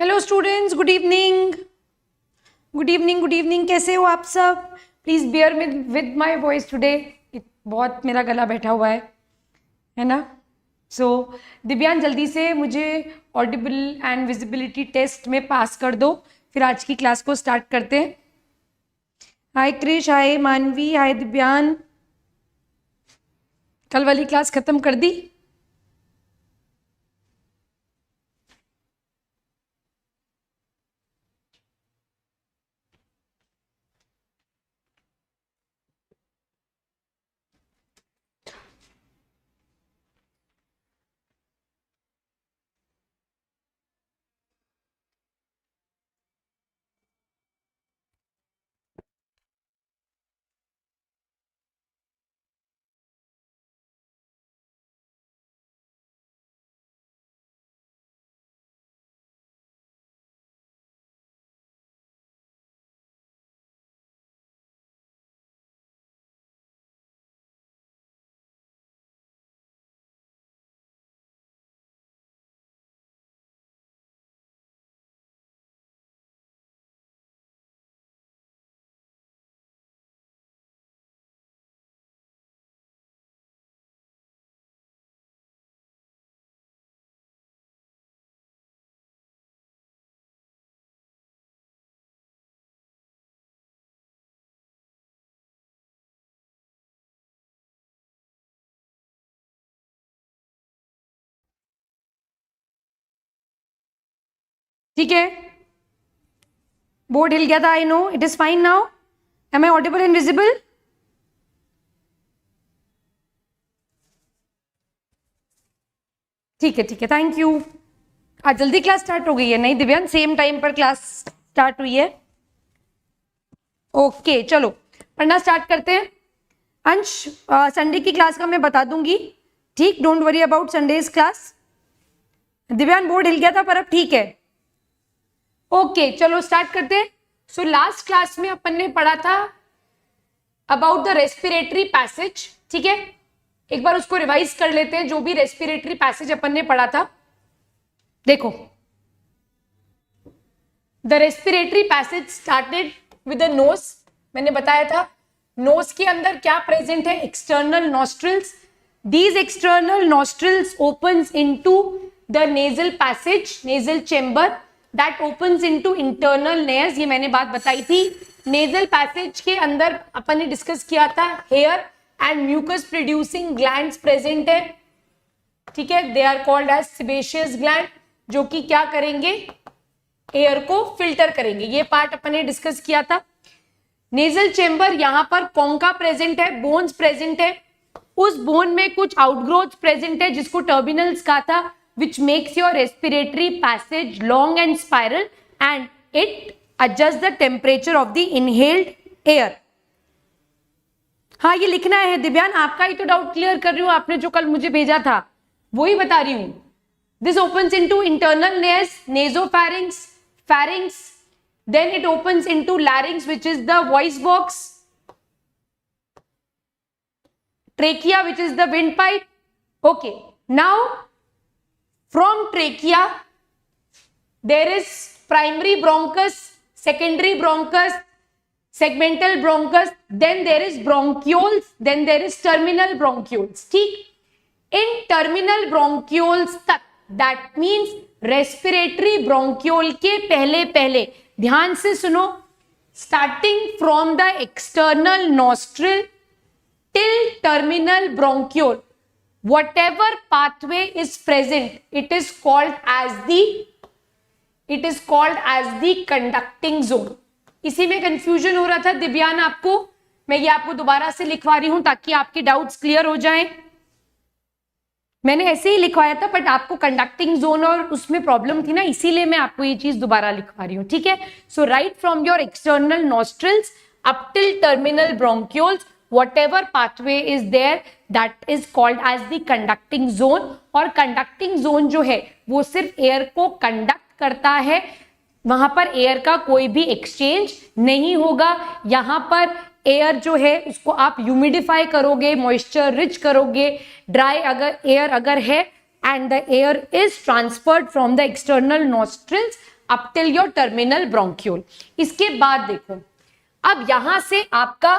Hello students, good evening. Good evening, good evening. कैसे हो आप सब? Please bear with my voice today. बहुत मेरा गला बैठा हुआ है ना। सो दिव्यान, जल्दी से मुझे ऑडिबल एंड विजिबिलिटी टेस्ट में पास कर दो, फिर आज की क्लास को स्टार्ट करते हैं। हाय क्रिश, हाय मानवी, हाय दिव्यान। कल वाली क्लास ख़त्म कर दी? ठीक है, बोर्ड हिल गया था। I know, it is fine now. Am I audible and visible? ठीक है, ठीक है, थैंक यू। आज जल्दी क्लास स्टार्ट हो गई है? नहीं दिव्यान, सेम टाइम पर क्लास स्टार्ट हुई है। ओके, चलो पढ़ना स्टार्ट करते हैं। अंश, संडे की क्लास का मैं बता दूंगी, ठीक? Don't worry about Sundays class. Divyan, board हिल गया था पर अब ठीक है। ओके, चलो स्टार्ट करते हैं। सो लास्ट क्लास में अपन ने पढ़ा था अबाउट द रेस्पिरेटरी पैसेज, ठीक है? एक बार उसको रिवाइज कर लेते हैं, जो भी रेस्पिरेटरी पैसेज अपन ने पढ़ा था। देखो, the respiratory passage started with the nose. मैंने बताया था नोज के अंदर क्या प्रेजेंट है? External nostrils. These external nostrils opens into the nasal passage, nasal chamber that opens into internal नेयर्स। ये मैंने बात बताई थी। नेजल पैसेज के अंदर अपन ने डिस्कस किया था hair and mucus producing glands present है, ठीक है? They are called as sebaceous gland, जो कि क्या करेंगे? एयर को फिल्टर करेंगे। ये पार्ट अपन ने डिस्कस किया था। नेजल चेंबर, यहां पर कॉन्का प्रेजेंट है, बोन्स प्रेजेंट है। उस बोन में कुछ आउटग्रोथ प्रेजेंट है जिसको टर्मिनल्स कहा था, which makes your respiratory passage long and spiral and it adjusts the temperature of the inhaled air. हाँ, ये लिखना है दिव्यान, आपका ही तो डाउट क्लियर कर रही हूँ। आपने जो कल मुझे भेजा था वही बता रही हूँ। This opens into internal nares, nasopharynx, pharynx, then it opens into larynx, which is the voice box, trachea, which is the windpipe. Okay, now from trachea there is primary bronchus, secondary bronchus, segmental bronchus, then there is bronchioles, then there is terminal bronchioles, ठीक? in terminal bronchioles तक, that means respiratory bronchiole के पहले पहले, ध्यान से सुनो, starting from the external nostril till terminal bronchiole, whatever pathway is present, it is called as the conducting zone. इसी में कंफ्यूजन हो रहा था दिव्यान आपको, मैं ये आपको दोबारा से लिखवा रही हूं ताकि आपके डाउट्स क्लियर हो जाएं। मैंने ऐसे ही लिखवाया था बट आपको कंडक्टिंग जोन और उसमें प्रॉब्लम थी ना, इसीलिए मैं आपको ये चीज दोबारा लिखवा रही हूं, ठीक है? So right from your external nostrils up till terminal bronchioles, whatever pathway is there, that is called as the conducting zone. और conducting zone जो है वो सिर्फ एयर को कंडक्ट करता है, वहां पर एयर का कोई भी एक्सचेंज नहीं होगा। यहां पर एयर जो है उसको आप ह्यूमिडिफाई करोगे, मॉइस्चर रिच करोगे, ड्राई अगर एयर है, and the air is transferred from the external nostrils up till your terminal bronchiole. इसके बाद देखो, अब यहां से आपका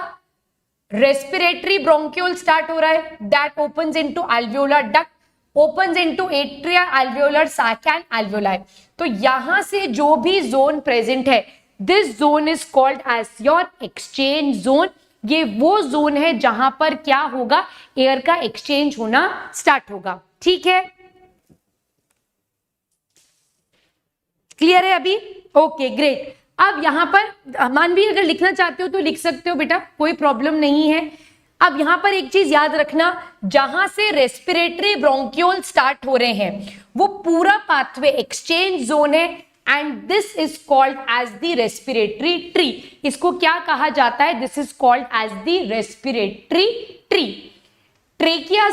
रेस्पिरेटरी ब्रोंक्यूल स्टार्ट हो रहा है, that opens into alveolar duct, opens into atria, alveolar sac and alveoli. तो यहां से जो भी जोन प्रेजेंट है, this zone is called as your exchange zone. ये वो जोन है जहां पर क्या होगा, एयर का एक्सचेंज होना स्टार्ट होगा। ठीक है, क्लियर है अभी? Okay great. अब यहां पर मानवी अगर लिखना चाहते हो तो लिख सकते हो बेटा, कोई प्रॉब्लम नहीं है। अब यहां पर एक चीज याद रखना, जहां से रेस्पिरेटरी ब्रोंक्यूल स्टार्ट हो रहे हैं वो पूरा पाथवे एक्सचेंज जोन है, and this is called as the respiratory tree. इसको क्या कहा जाता है? This is called as the respiratory tree. Trachea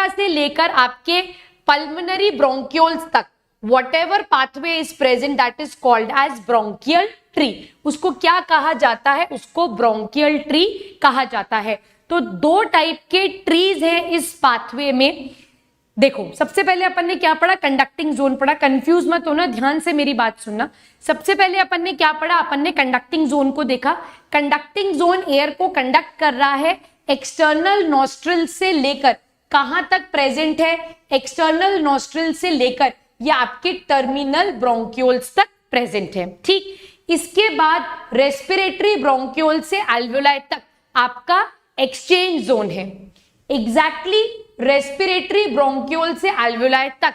से लेकर आपके पल्मोनरी ब्रोंक्यूल्स तक whatever pathway is present, that is called as bronchial tree। उसको क्या कहा जाता है? उसको bronchial tree कहा जाता है। तो दो टाइप के ट्रीज हैं इस पाथवे में। देखो, सबसे पहले अपन ने क्या पढ़ा? कंडक्टिंग जोन पढ़ा। कंफ्यूज मत होना, ध्यान से मेरी बात सुनना। सबसे पहले अपन ने क्या पढ़ा? अपन ने कंडक्टिंग जोन को देखा। कंडक्टिंग जोन एयर को कंडक्ट कर रहा है एक्सटर्नल नॉस्ट्रिल से लेकर कहां तक प्रेजेंट है? एक्सटर्नल नॉस्ट्रिल से लेकर ये आपके टर्मिनल ब्रोंक्यूल्स तक प्रेजेंट है। ठीक, इसके बाद रेस्पिरेटरी ब्रोंक्यूल से अल्वियोलाई तक आपका एक्सचेंज जोन है। एग्जैक्टली रेस्पिरेटरी ब्रोंक्यूल से अल्वियोलाई तक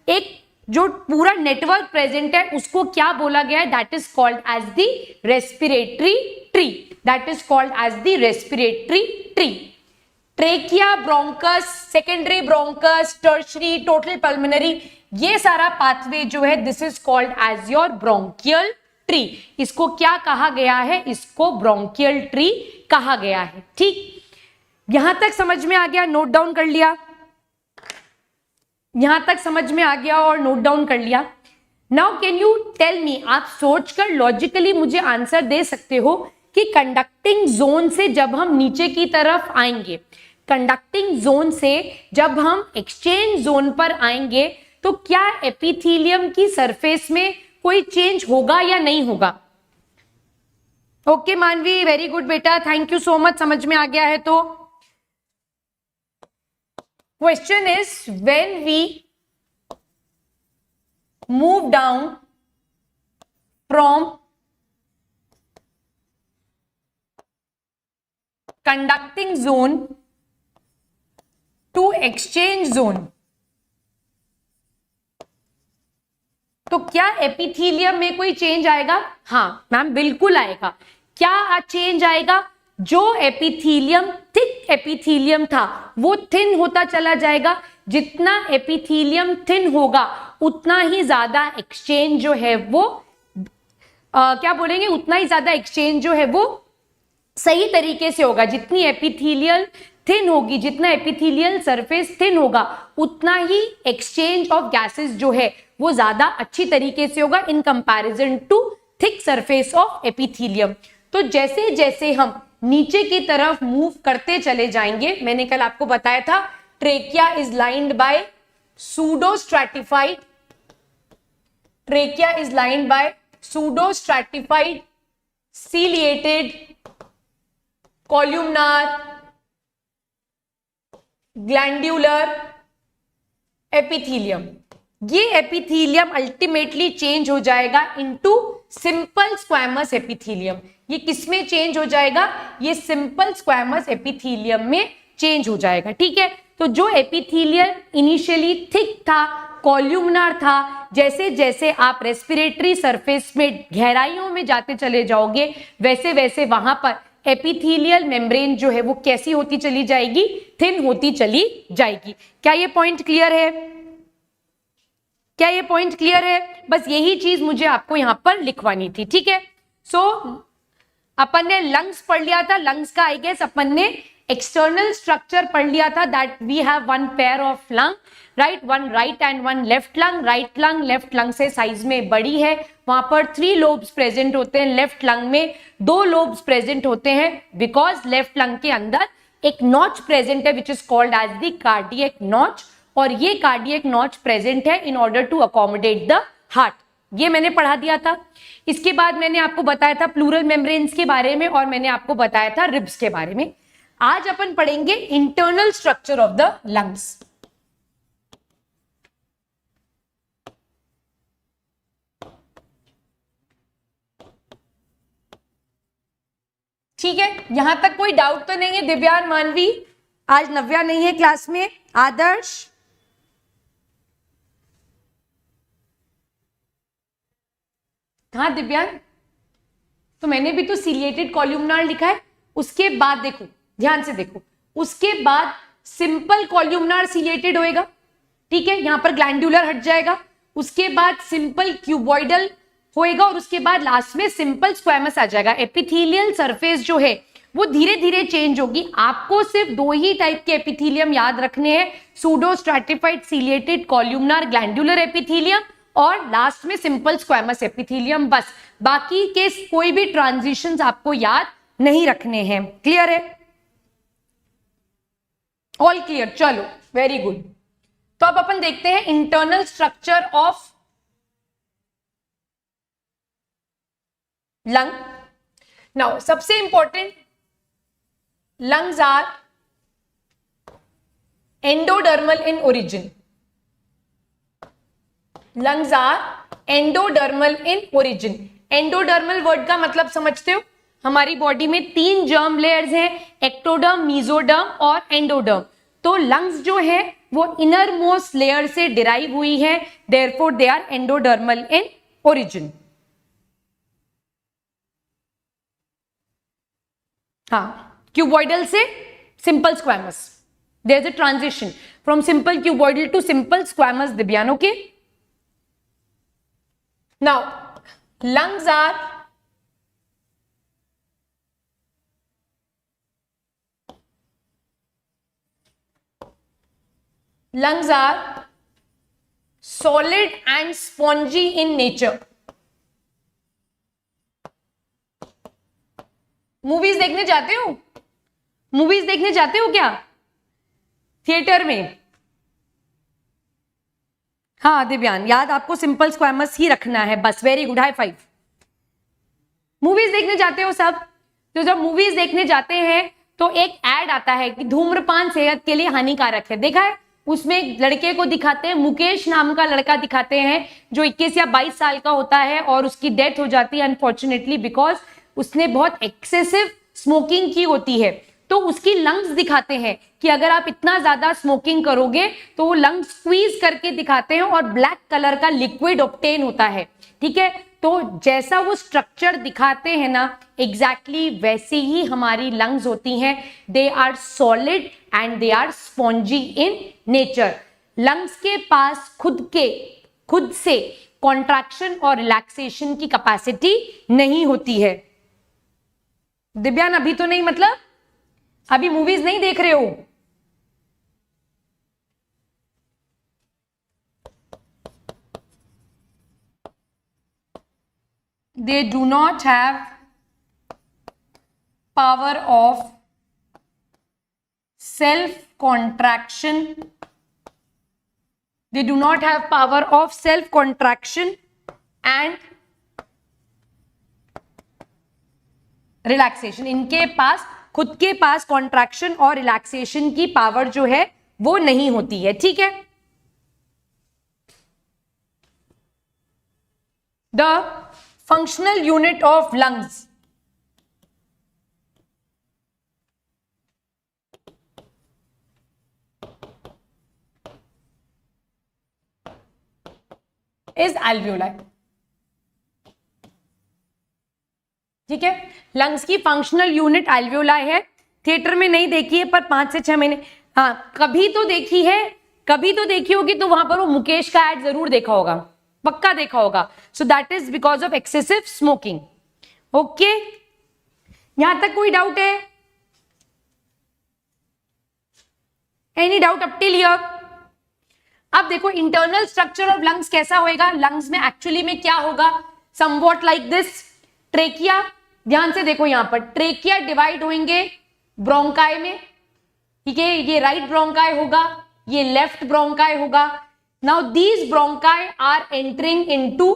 एक जो पूरा नेटवर्क प्रेजेंट है उसको क्या बोला गया है? That is called as the respiratory tree. That is called as the respiratory tree. Trachea, bronchus, secondary bronchus, tertiary, total pulmonary, ये सारा पाथवे जो है this is called as your bronchial tree. इसको क्या कहा गया है? इसको ब्रोंकियल ट्री कहा गया है। ठीक, यहां तक समझ में आ गया? नोट डाउन कर लिया? यहां तक समझ में आ गया और नोट डाउन कर लिया? Now can you tell me, आप सोचकर लॉजिकली मुझे आंसर दे सकते हो कि कंडक्टिंग जोन से जब हम नीचे की तरफ आएंगे, कंडक्टिंग जोन से जब हम एक्सचेंज जोन पर आएंगे तो क्या एपिथेलियम की सरफेस में कोई चेंज होगा या नहीं होगा? ओके मानवी, वेरी गुड बेटा, थैंक यू सो मच, समझ में आ गया है। तो question is, when we move down from conducting zone to exchange zone, तो क्या एपिथेलियम में कोई चेंज आएगा? हाँ मैम, बिल्कुल आएगा। क्या चेंज आएगा? जो एपिथेलियम, थिक एपिथेलियम था वो थिन होता चला जाएगा। जितना एपिथेलियम थिन होगा उतना ही ज्यादा एक्सचेंज जो है वो क्या बोलेंगे, उतना ही ज्यादा एक्सचेंज जो है वो सही तरीके से होगा। जितनी एपिथेलियल थिन होगी, जितना एपिथेलियल सरफेस थिन होगा, उतना ही एक्सचेंज ऑफ गैसेस जो है वो ज्यादा अच्छी तरीके से होगा in comparison to thick surface of epithelium. तो जैसे जैसे हम नीचे की तरफ मूव करते चले जाएंगे, मैंने कल आपको बताया था trachea is lined by pseudo stratified, trachea is lined by pseudo stratified ciliated columnar glandular epithelium. ये एपिथेलियम अल्टीमेटली चेंज हो जाएगा इनटू सिंपल स्क्वैमस एपिथेलियम। ये किसमें चेंज हो जाएगा? ये सिंपल स्क्वैमस एपिथेलियम में चेंज हो जाएगा। ठीक है, तो जो एपिथेलियल इनिशियली थिक था, कॉल्यूमनार था, जैसे जैसे आप रेस्पिरेटरी सरफेस में गहराइयों में जाते चले जाओगे वैसे वैसे वहां पर एपिथेलियल मेम्ब्रेन जो है वो कैसी होती चली जाएगी? थिन होती चली जाएगी। क्या ये पॉइंट क्लियर है? क्या ये पॉइंट क्लियर है? बस यही चीज मुझे आपको यहां पर लिखवानी थी। ठीक है, सो अपन ने लंग्स पढ़ लिया था। लंग्स का आई गेस अपन ने एक्सटर्नल स्ट्रक्चर पढ़ लिया था, that we have one pair of lung, right, one right and one left lung. Right lung left lung से साइज में बड़ी है, वहां पर 3 लोब्स प्रेजेंट होते हैं, लेफ्ट लंग में 2 लोब्स प्रेजेंट होते हैं, बिकॉज लेफ्ट लंग के अंदर एक नॉच प्रेजेंट है which is called as the cardiac notch, और ये कार्डियक नॉच प्रेजेंट है in order to accommodate the heart. ये मैंने पढ़ा दिया था। इसके बाद मैंने आपको बताया था प्लूरल मेम्ब्रेन्स के बारे में और मैंने आपको बताया था रिब्स के बारे में। आज अपन पढ़ेंगे internal structure of the lungs. ठीक है, यहां तक कोई डाउट तो नहीं है? दिव्यान, मानवी, आज नव्या नहीं है क्लास में, आदर्श, कहां दिव्यान? तो मैंने भी तो सीलिएटेड कॉल्यूमनार लिखा है। उसके बाद देखो, ध्यान से देखो, उसके बाद सिंपल कॉल्यूमनार सीलिएटेड होएगा, ठीक है, यहां पर ग्लैंडुलर हट जाएगा। उसके बाद सिंपल क्यूबॉइडल होएगा और उसके बाद लास्ट में सिंपल स्क्वैमस आ जाएगा। एपिथेलियल सरफेस जो है वो धीरे धीरे चेंज होगी। आपको सिर्फ दो ही टाइप के एपिथेलियम याद रखने हैं, pseudo stratified ciliated columnar glandular epithelium और लास्ट में सिंपल स्क्वैमस एपिथेलियम। बस, बाकी के कोई भी ट्रांजिशंस आपको याद नहीं रखने हैं। क्लियर है? All clear? चलो, वेरी गुड। तो अब अपन देखते हैं internal structure of lung. Now सबसे important, lungs are endodermal in origin. Lungs are endodermal in origin. Endodermal word का मतलब समझते हो? हमारी बॉडी में 3 जर्म लेयर्स हैं, एक्टोडर्म, मीजोडर्म और एंडोडर्म। तो लंग्स जो है वो इनर मोस्ट लेयर से डिराइव हुई है, therefore they are endodermal in origin. हाँ, क्यूबॉइडल से simple squamous, there is a transition from simple cuboidal to simple squamous, Divyan, okay? Now lungs are solid and spongy in nature. Movies देखने जाते हो? Movies देखने जाते हो क्या थिएटर में? हाँ दिव्यान, याद आपको सिंपल स्क्वैमस ही रखना है बस। Very good, high five. Movies देखने जाते हो सब? तो जब मूवीज देखने जाते हैं तो एक एड आता है कि धूम्रपान सेहत के लिए हानिकारक है, देखा है? उसमें एक लड़के को दिखाते हैं, मुकेश नाम का लड़का दिखाते हैं जो 21 या 22 साल का होता है और उसकी डेथ हो जाती है अनफॉर्चुनेटली, बिकॉज उसने बहुत एक्सेसिव स्मोकिंग की होती है। तो उसकी लंग्स दिखाते हैं कि अगर आप इतना ज्यादा स्मोकिंग करोगे तो वो लंग्स स्क्वीज करके दिखाते हैं और ब्लैक कलर का लिक्विड ऑब्टेन होता है, ठीक है? तो जैसा वो स्ट्रक्चर दिखाते हैं ना, एग्जैक्टली वैसे ही हमारी लंग्स होती हैं। They are solid and they are spongy in nature. Lungs के पास खुद से कॉन्ट्रैक्शन और रिलैक्सेशन की कैपेसिटी नहीं होती है। दिव्यान, अभी तो नहीं, मतलब अभी मूवीज नहीं देख रहे हो? They do not have power of self contraction. They do not have power of self contraction and relaxation. इनके पास खुद के पास कॉन्ट्रैक्शन और रिलैक्सेशन की पावर जो है वो नहीं होती है, ठीक है? The functional unit of lungs is alveoli, ठीक है? लंग्स की फंक्शनल यूनिट एल्वियोलाई है। थिएटर में नहीं देखी है पर 5 से 6 महीने, हाँ कभी तो देखी है, कभी तो देखी होगी, तो वहां पर वो मुकेश का एड जरूर देखा होगा, पक्का देखा होगा। So that is because of excessive smoking. Okay, यहां तक कोई डाउट है? Any doubt up till here? अब देखो इंटरनल स्ट्रक्चर ऑफ लंग्स कैसा होएगा। लंग्स में एक्चुअली में क्या होगा, समवॉट लाइक दिस। ट्रेकिया, ध्यान से देखो, यहां पर ट्रेकिया डिवाइड होंगे ब्रोंकाई में, ठीक है? ये राइट ब्रोंकाई होगा, ये लेफ्ट ब्रोंकाई होगा। Now these bronchi are entering into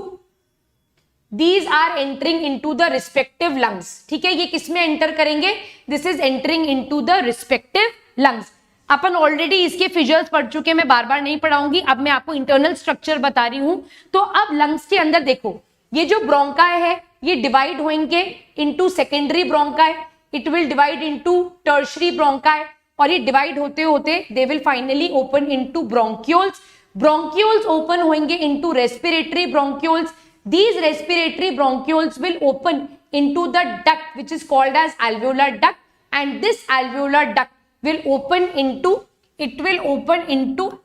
these are entering into the respective lungs. ठीक है, ये किसमें एंटर करेंगे? This is entering into the respective lungs. Upon already इसके फिगर्स पढ़ चुके हैं, मैं बार बार नहीं पढ़ाऊंगी. अब मैं आपको इंटरनल स्ट्रक्चर बता रही हूं. तो अब लंग्स के अंदर देखो, ये जो ब्रोंकाई है ये डिवाइड होंगे into secondary bronchi, it will divide into tertiary bronchi, और ये डिवाइड होते होते they will finally open into bronchioles. Bronchioles open होंगे into respiratory bronchioles. These respiratory bronchioles will open into the duct which is called as alveolar duct, and this alveolar duct will open into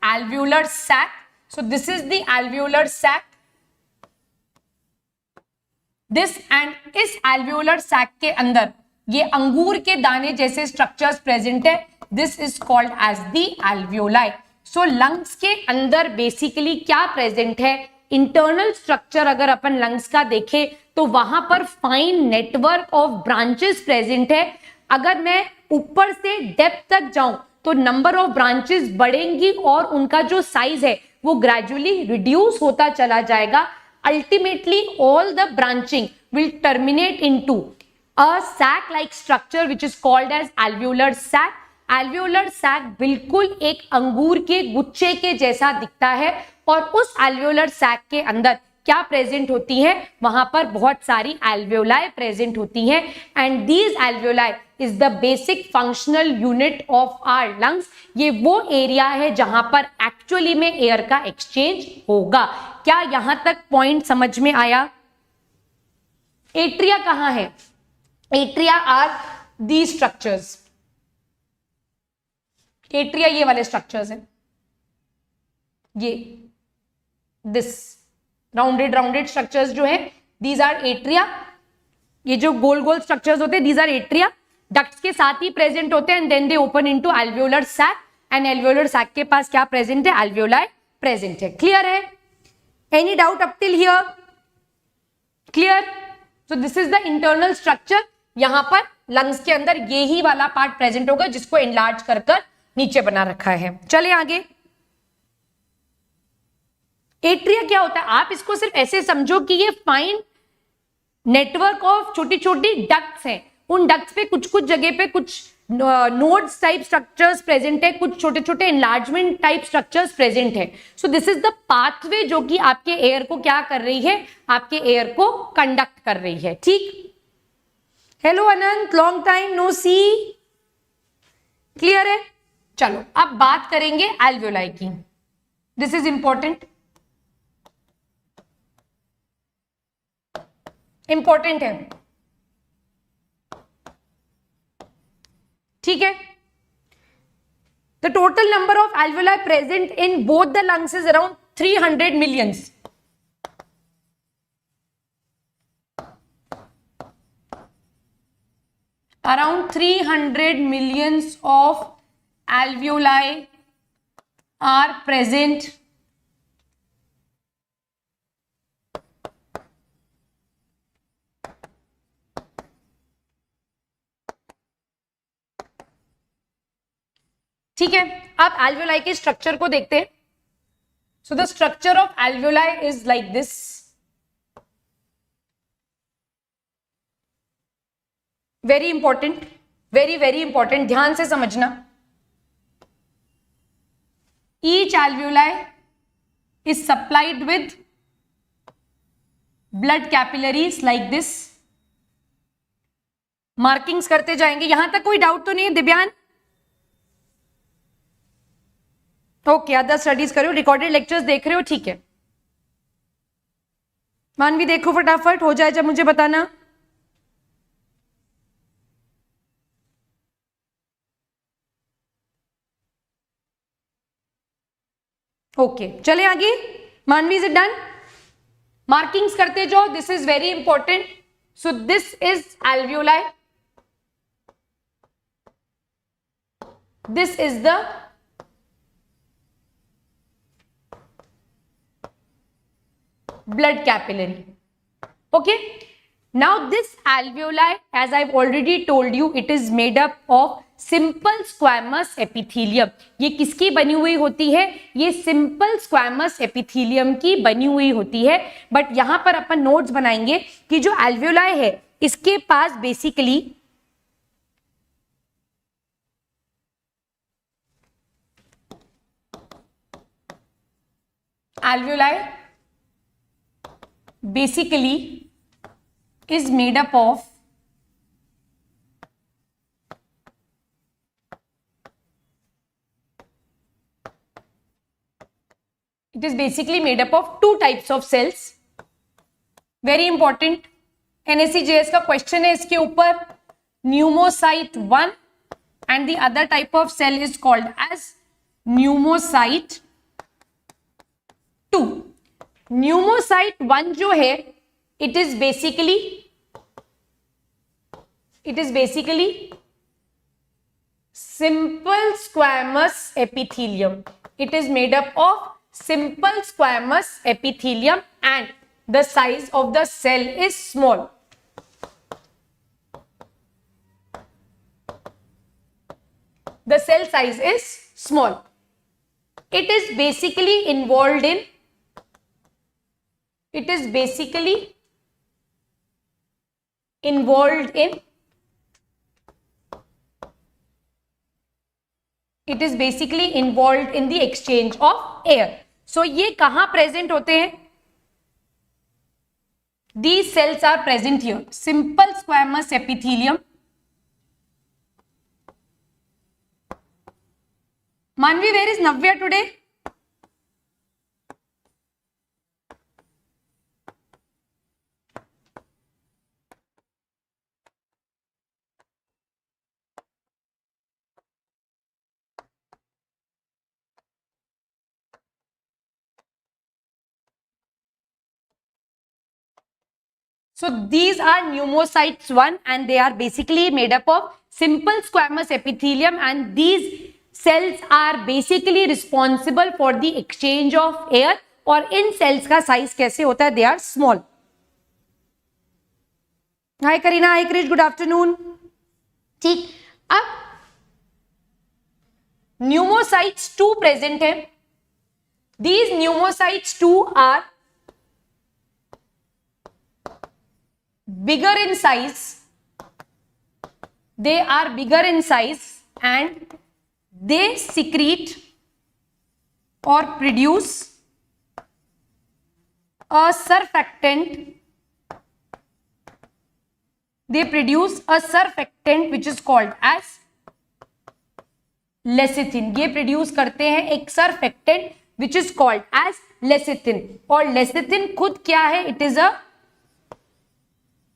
alveolar sac. So this is the alveolar sac. This and इस alveolar sac के अंदर ये अंगूर के दाने जैसे structures present है. This is called as the alveoli. So lungs के अंदर बेसिकली क्या प्रेजेंट है? इंटरनल स्ट्रक्चर अगर अपन लंग्स का देखें तो वहां पर fine network of branches present है. अगर मैं ऊपर से डेप्थ तक जाऊं तो नंबर ऑफ ब्रांचेस बढ़ेंगी और उनका जो साइज है वो ग्रेजुअली रिड्यूस होता चला जाएगा. Ultimately all the branching will terminate into a sac like structure which is called as alveolar sac. Alveolar sac बिल्कुल एक अंगूर के गुच्छे के जैसा दिखता है, और उस एल्वियोलर सैक के अंदर क्या प्रेजेंट होती है? वहां पर बहुत सारी एल्वियोलाई प्रेजेंट होती हैं, and these alveoli is the basic functional unit of our lungs. ये वो एरिया है जहां पर एक्चुअली में एयर का एक्सचेंज होगा. क्या यहां तक पॉइंट समझ में आया? एट्रिया कहां है? Atria are the structures. Atria ये वाले स्ट्रक्चर्स हैं, ये दिस राउंडेड स्ट्रक्चर्स जो है, दीज आर एट्रिया. ये जो गोल गोल स्ट्रक्चर्स होते हैं, दीज आर एट्रिया. डक्ट्स के साथ ही प्रेजेंट होते हैं, and then they open into alveolar sac, and alveolar sac के पास क्या प्रेजेंट है? एल्वियोलाई प्रेजेंट है. क्लियर है? Any doubt up till here? Clear? So this is the internal structure. यहां पर लंग्स के अंदर ये ही वाला पार्ट प्रेजेंट होगा जिसको एनलार्ज कर नीचे बना रखा है. चले आगे. एट्रिया क्या होता है? आप इसको सिर्फ ऐसे समझो कि ये फाइन नेटवर्क ऑफ छोटी छोटी डक्ट्स हैं. उन डक्ट्स पे कुछ कुछ जगह पे कुछ नोड्स टाइप स्ट्रक्चर्स प्रेजेंट है, कुछ छोटे छोटे एनलार्जमेंट टाइप स्ट्रक्चर्स प्रेजेंट है. सो दिस इज द पाथवे जो कि आपके एयर को क्या कर रही है? आपके एयर को कंडक्ट कर रही है. ठीक. हेलो अनंत, लॉन्ग टाइम नो सी. क्लियर है? चलो अब बात करेंगे एल्वियोलाई की. दिस इज इंपॉर्टेंट है. ठीक है. The total number of alveoli present in both the lungs is around 300 millions. Around 300 millions of alveoli are present ठीक है. आप एल्वियोलाई के स्ट्रक्चर को देखते हैं. So the structure of alveoli is like this. Very important, very important, ध्यान से समझना. Each alveoli is supplied with blood capillaries like this. Markings करते जाएंगे. यहां तक कोई डाउट तो नहीं है दिव्यान? ओके, अदर स्टडीज करो, रिकॉर्डेड लेक्चर्स देख रहे हो? ठीक है. मानवी देखो फटाफट, हो जाए जब मुझे बताना. ओके, चले आगे. मानवी इज इट डन? मार्किंग्स करते जाओ. This is very important. So this is alveoli. This is the blood capillary. Okay, Now this alveoli, as I've already told you, it is made up of simple squamous epithelium. ये किसकी बनी हुई होती है? ये simple squamous epithelium की बनी हुई होती है. बट यहां पर अपन नोट्स बनाएंगे कि जो एल्वियोलाई है इसके पास basically alveoli basically is made up of two types of cells. Very important. NSCJS का क्वेश्चन है इसके ऊपर. Pneumocyte 1 and the other type of cell is called as pneumocyte 2. Pneumocyte 1 जो है it is basically simple squamous epithelium. It is made up of simple squamous epithelium and the size of the cell is small. The cell size is small. It is basically involved in the exchange of air. So ये कहां present होते हैं? These cells are present here. Simple squamous epithelium. Manvi, where is Navya today? So these are pneumocytes 1 and they are basically made up of simple squamous epithelium and these cells are basically responsible for the exchange of air. और इन cells का size कैसे होता है? They are small. Hi Karina, hi Krish, good afternoon. ठीक. अब pneumocytes 2 present है. These pneumocytes 2 are bigger in size. They are bigger in size and they secrete or produce a surfactant. They produce a surfactant which is called as lecithin. ये produce करते हैं एक surfactant which is called as lecithin. और lecithin खुद क्या है?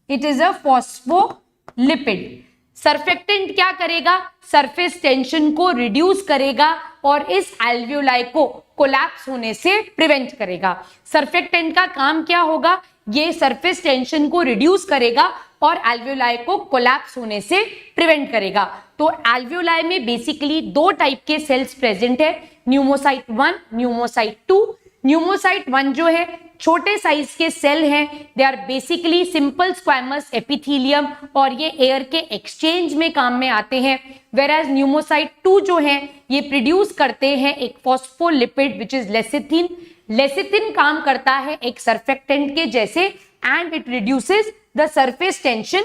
It is a phospholipid. Surfactant क्या करेगा? सरफेस टेंशन को रिड्यूस करेगा और इस एल्वियोलाई को कोलैप्स होने से प्रिवेंट करेगा. सर्फेक्टेंट का काम क्या होगा? ये सरफेस टेंशन को रिड्यूस करेगा और एल्वियोलाई को कोलैप्स होने से प्रिवेंट करेगा. तो एल्वियोलाई में बेसिकली दो टाइप के सेल्स प्रेजेंट है, न्यूमोसाइट 1, न्यूमोसाइट 2. न्यूमोसाइट 1 जो है छोटे साइज के सेल हैं. They are basically simple squamous epithelium और ये एयर के एक्सचेंज में काम में आते हैं. वेर एज न्यूमोसाइट 2 जो है ये प्रोड्यूस करते हैं एक phospholipid which is lecithin. Lecithin काम करता है एक सर्फेक्टेंट के जैसे and it reduces the surface tension.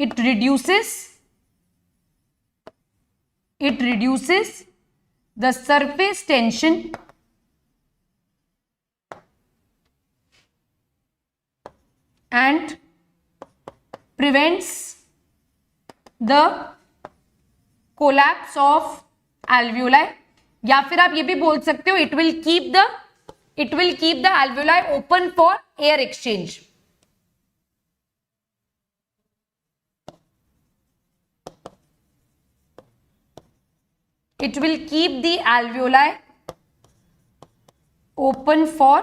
It reduces the surface tension and prevents the collapse of alveoli. या फिर आप ये भी बोल सकते हो it will keep the alveoli open for air exchange. It will keep the alveoli open for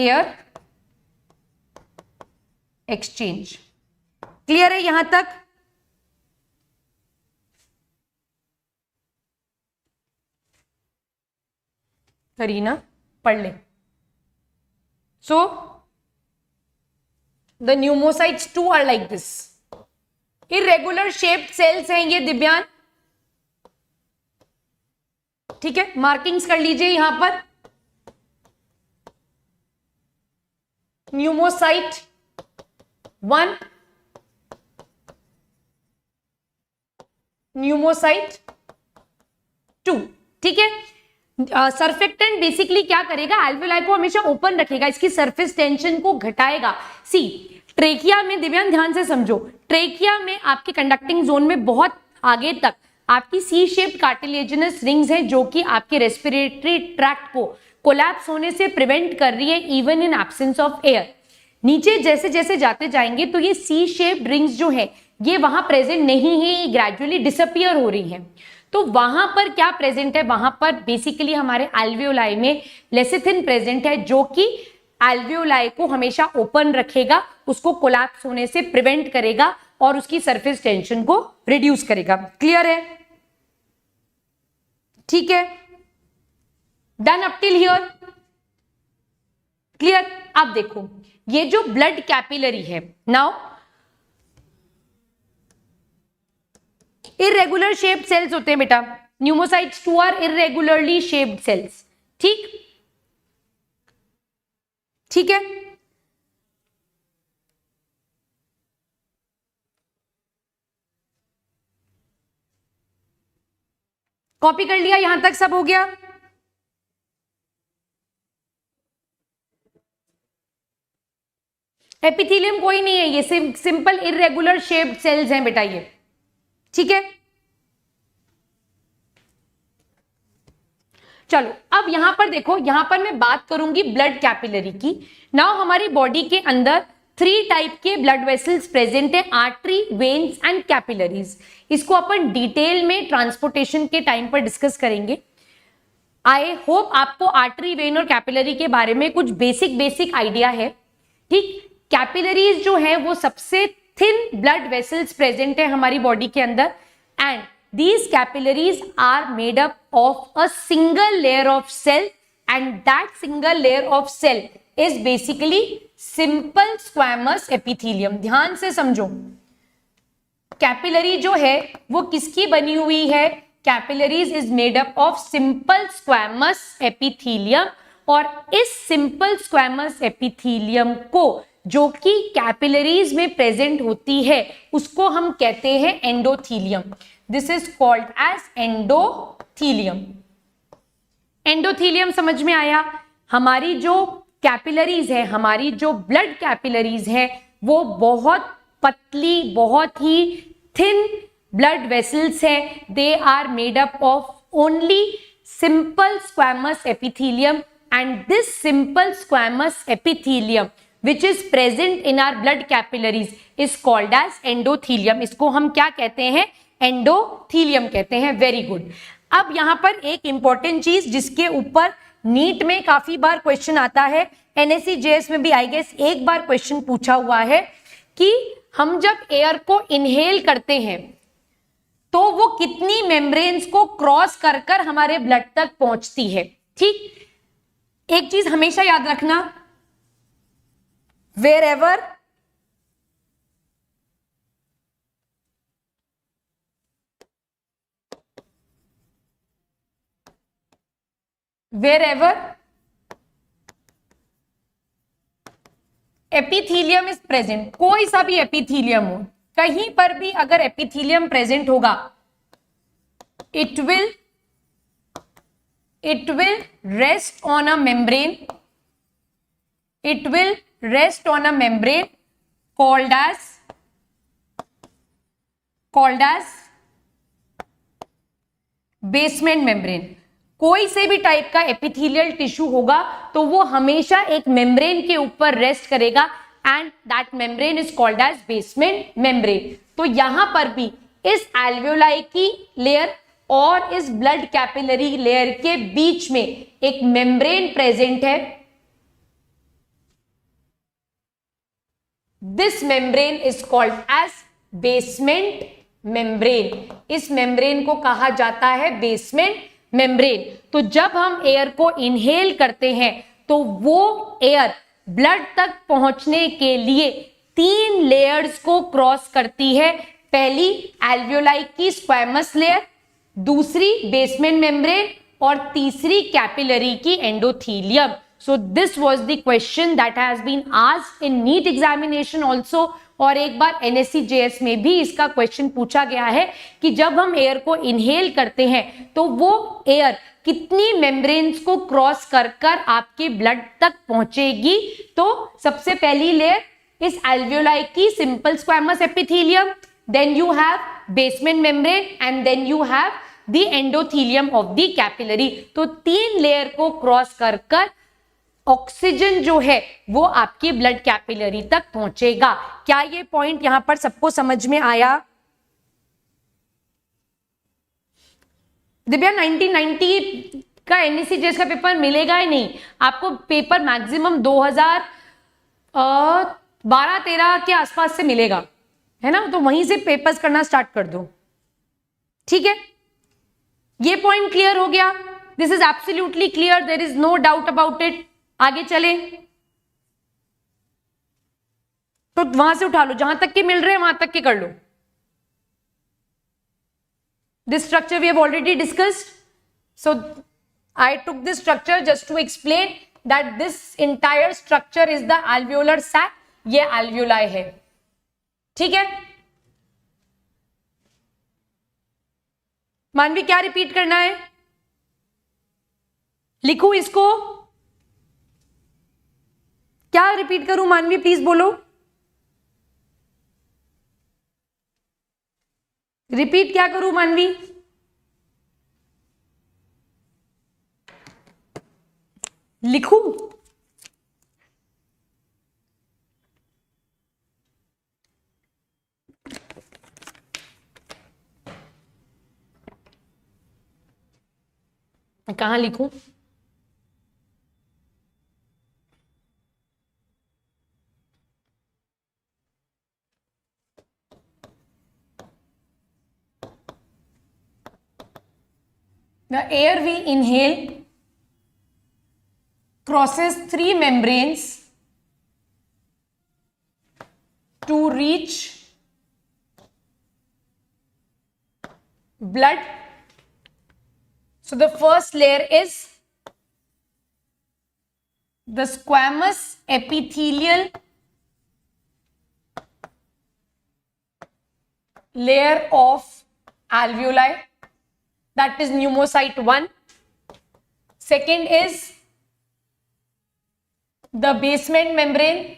air exchange. Clear है यहां तक? करीना पढ़ ले. So the pneumocytes two are like this. Irregular shaped cells हैं ये दिव्यांग. ठीक है, मार्किंग्स कर लीजिए यहां पर. Pneumocyte 1, pneumocyte 2. ठीक है. सर्फेक्टेंट बेसिकली क्या करेगा, एल्वेओलाई को हमेशा ओपन रखेगा, इसकी सरफेस टेंशन को घटाएगा. सी ट्रेकिया में, दिव्यांग ध्यान से समझो, ट्रेकिया में आपके कंडक्टिंग जोन में बहुत आगे तक आपकी सी शेप्ड कार्टिलेजिनस रिंग्स हैं जो कि आपके रेस्पिरेटरी ट्रैक्ट को कोलैप्स होने से प्रिवेंट कर रही है even in absence of air. नीचे जैसे जैसे जाते जाएंगे तो ये सी शेप्ड रिंग्स जो है ये वहां प्रेजेंट नहीं है, ये ग्रेजुअली डिसअपियर हो रही हैं. तो वहां पर क्या प्रेजेंट है, वहां पर बेसिकली हमारे एल्वेओलाई में लेसिथिन प्रेजेंट है जो कि एल्वेओलाई को हमेशा ओपन रखेगा, उसको कोलैप्स होने से प्रिवेंट करेगा और उसकी सरफेस टेंशन को रिड्यूस करेगा. क्लियर है? ठीक है, done up till here. Clear? अब देखो ये जो ब्लड कैपिलरी है, नाउ इरेगुलर शेप्ड सेल्स होते हैं बेटा. Pneumocytes 2 are irregularly shaped cells. ठीक, ठीक है. कॉपी कर लिया, यहां तक सब हो गया. एपिथेलियम कोई नहीं है, ये सिंपल इरेगुलर शेप्ड सेल्स हैं बेटा ये. ठीक है, चलो अब यहां पर देखो, यहां पर मैं बात करूंगी ब्लड कैपिलरी की. नाउ हमारी बॉडी के अंदर 3 टाइप के ब्लड वेसल्स प्रेजेंट है, आर्टरी, वेन्स एंड कैपिलरीज. इसको अपन डिटेल में ट्रांसपोर्टेशन के टाइम पर डिस्कस करेंगे. आई होप आपको आर्टरी, वेन और कैपिलरी के बारे में कुछ बेसिक आइडिया है. ठीक, कैपिलरीज जो है वो सबसे थिन ब्लड वेसल्स प्रेजेंट है हमारी बॉडी के अंदर and these capillaries are made up of a single layer of cell and that single layer of cell is basically simple squamous epithelium. ध्यान से समझो, कैपिलरी जो है वो किसकी बनी हुई है, capillaries is made up of simple squamous epithelium और इस सिंपल स्क्वैमस एपिथीलियम को जो कि कैपिलरीज में प्रेजेंट होती है उसको हम कहते हैं endothelium. This is called as endothelium. Endothelium समझ में आया? हमारी जो कैपिलरीज है, हमारी जो ब्लड कैपिलरीज है वो बहुत पतली, बहुत ही थिन ब्लड वेसल्स है. They are made up of only simple squamous epithelium and this simple squamous epithelium which is present in our blood capillaries is called as endothelium. इसको हम क्या कहते हैं? एंडोथीलियम कहते हैं. Very good. अब यहां पर एक इंपॉर्टेंट चीज जिसके ऊपर नीट में काफी बार क्वेश्चन आता है, एनएससी जेएस में भी आई गेस एक बार क्वेश्चन पूछा हुआ है कि हम जब एयर को इनहेल करते हैं तो वो कितनी मेम्ब्रेन्स को क्रॉस कर कर हमारे ब्लड तक पहुंचती है. ठीक, एक चीज हमेशा याद रखना, wherever एपिथीलियम इज प्रेजेंट, कोई सा भी एपिथीलियम हो, कहीं पर भी अगर एपिथीलियम प्रेजेंट होगा it will rest on a membrane, it will rest on a membrane called as basement membrane. कोई से भी टाइप का एपिथेलियल टिश्यू होगा तो वो हमेशा एक मेम्ब्रेन के ऊपर रेस्ट करेगा and that membrane is called as basement membrane. तो यहां पर भी इस एल्वेओलाई की लेयर और इस ब्लड कैपिलरी लेयर के बीच में एक मेम्ब्रेन प्रेजेंट है. This membrane is called as basement membrane. इस मेम्ब्रेन को कहा जाता है बेसमेंट मेम्ब्रेन. तो जब हम एयर को इनहेल करते हैं तो वो एयर ब्लड तक पहुंचने के लिए तीन लेयर्स को क्रॉस करती है। पहली एल्वियोलाई की स्क्वैमस लेयर, दूसरी बेसमेंट मेम्ब्रेन और तीसरी कैपिलरी की endothelium. So this was the question that has been asked in NEET examination also, और एक बार एनएससी-जेएस में भी इसका क्वेश्चन पूछा गया है कि जब हम एयर को इनहेल करते हैं तो वो एयर कितनी मेम्ब्रेन्स को क्रॉस कर कर आपके ब्लड तक पहुंचेगी। तो सबसे पहली लेयर इस एल्वियोलाई की simple squamous epithelium, then you have basement membrane and then you have the endothelium of the capillary. तो तीन लेयर को क्रॉस कर कर ऑक्सीजन जो है वो आपकी ब्लड कैपिलरी तक पहुंचेगा। क्या ये पॉइंट यहां पर सबको समझ में आया? दिव्या 1990 का एनएससी-जेएस का पेपर मिलेगा ही नहीं आपको। पेपर मैक्सिमम 2012-13 के आसपास से मिलेगा, है ना? तो वहीं से पेपर्स करना स्टार्ट कर दो, ठीक है? ये पॉइंट क्लियर हो गया। This is absolutely clear, there is no doubt about it. आगे चले तो वहां से उठा लो, जहां तक के मिल रहे हैं वहां तक के कर लो। This structure we have already discussed. So I took this structure just to explain that this entire structure is the alveolar sac. ये alveoli है, ठीक है? मानवी क्या रिपीट करना है? लिखूं इसको? क्या रिपीट करूं मानवी, प्लीज बोलो। रिपीट क्या करूं मानवी? लिखूं? कहां लिखूं? The air we inhale crosses three membranes to reach blood. So the first layer is the squamous epithelial layer of alveoli, that is pneumocyte 1. Second is the basement membrane,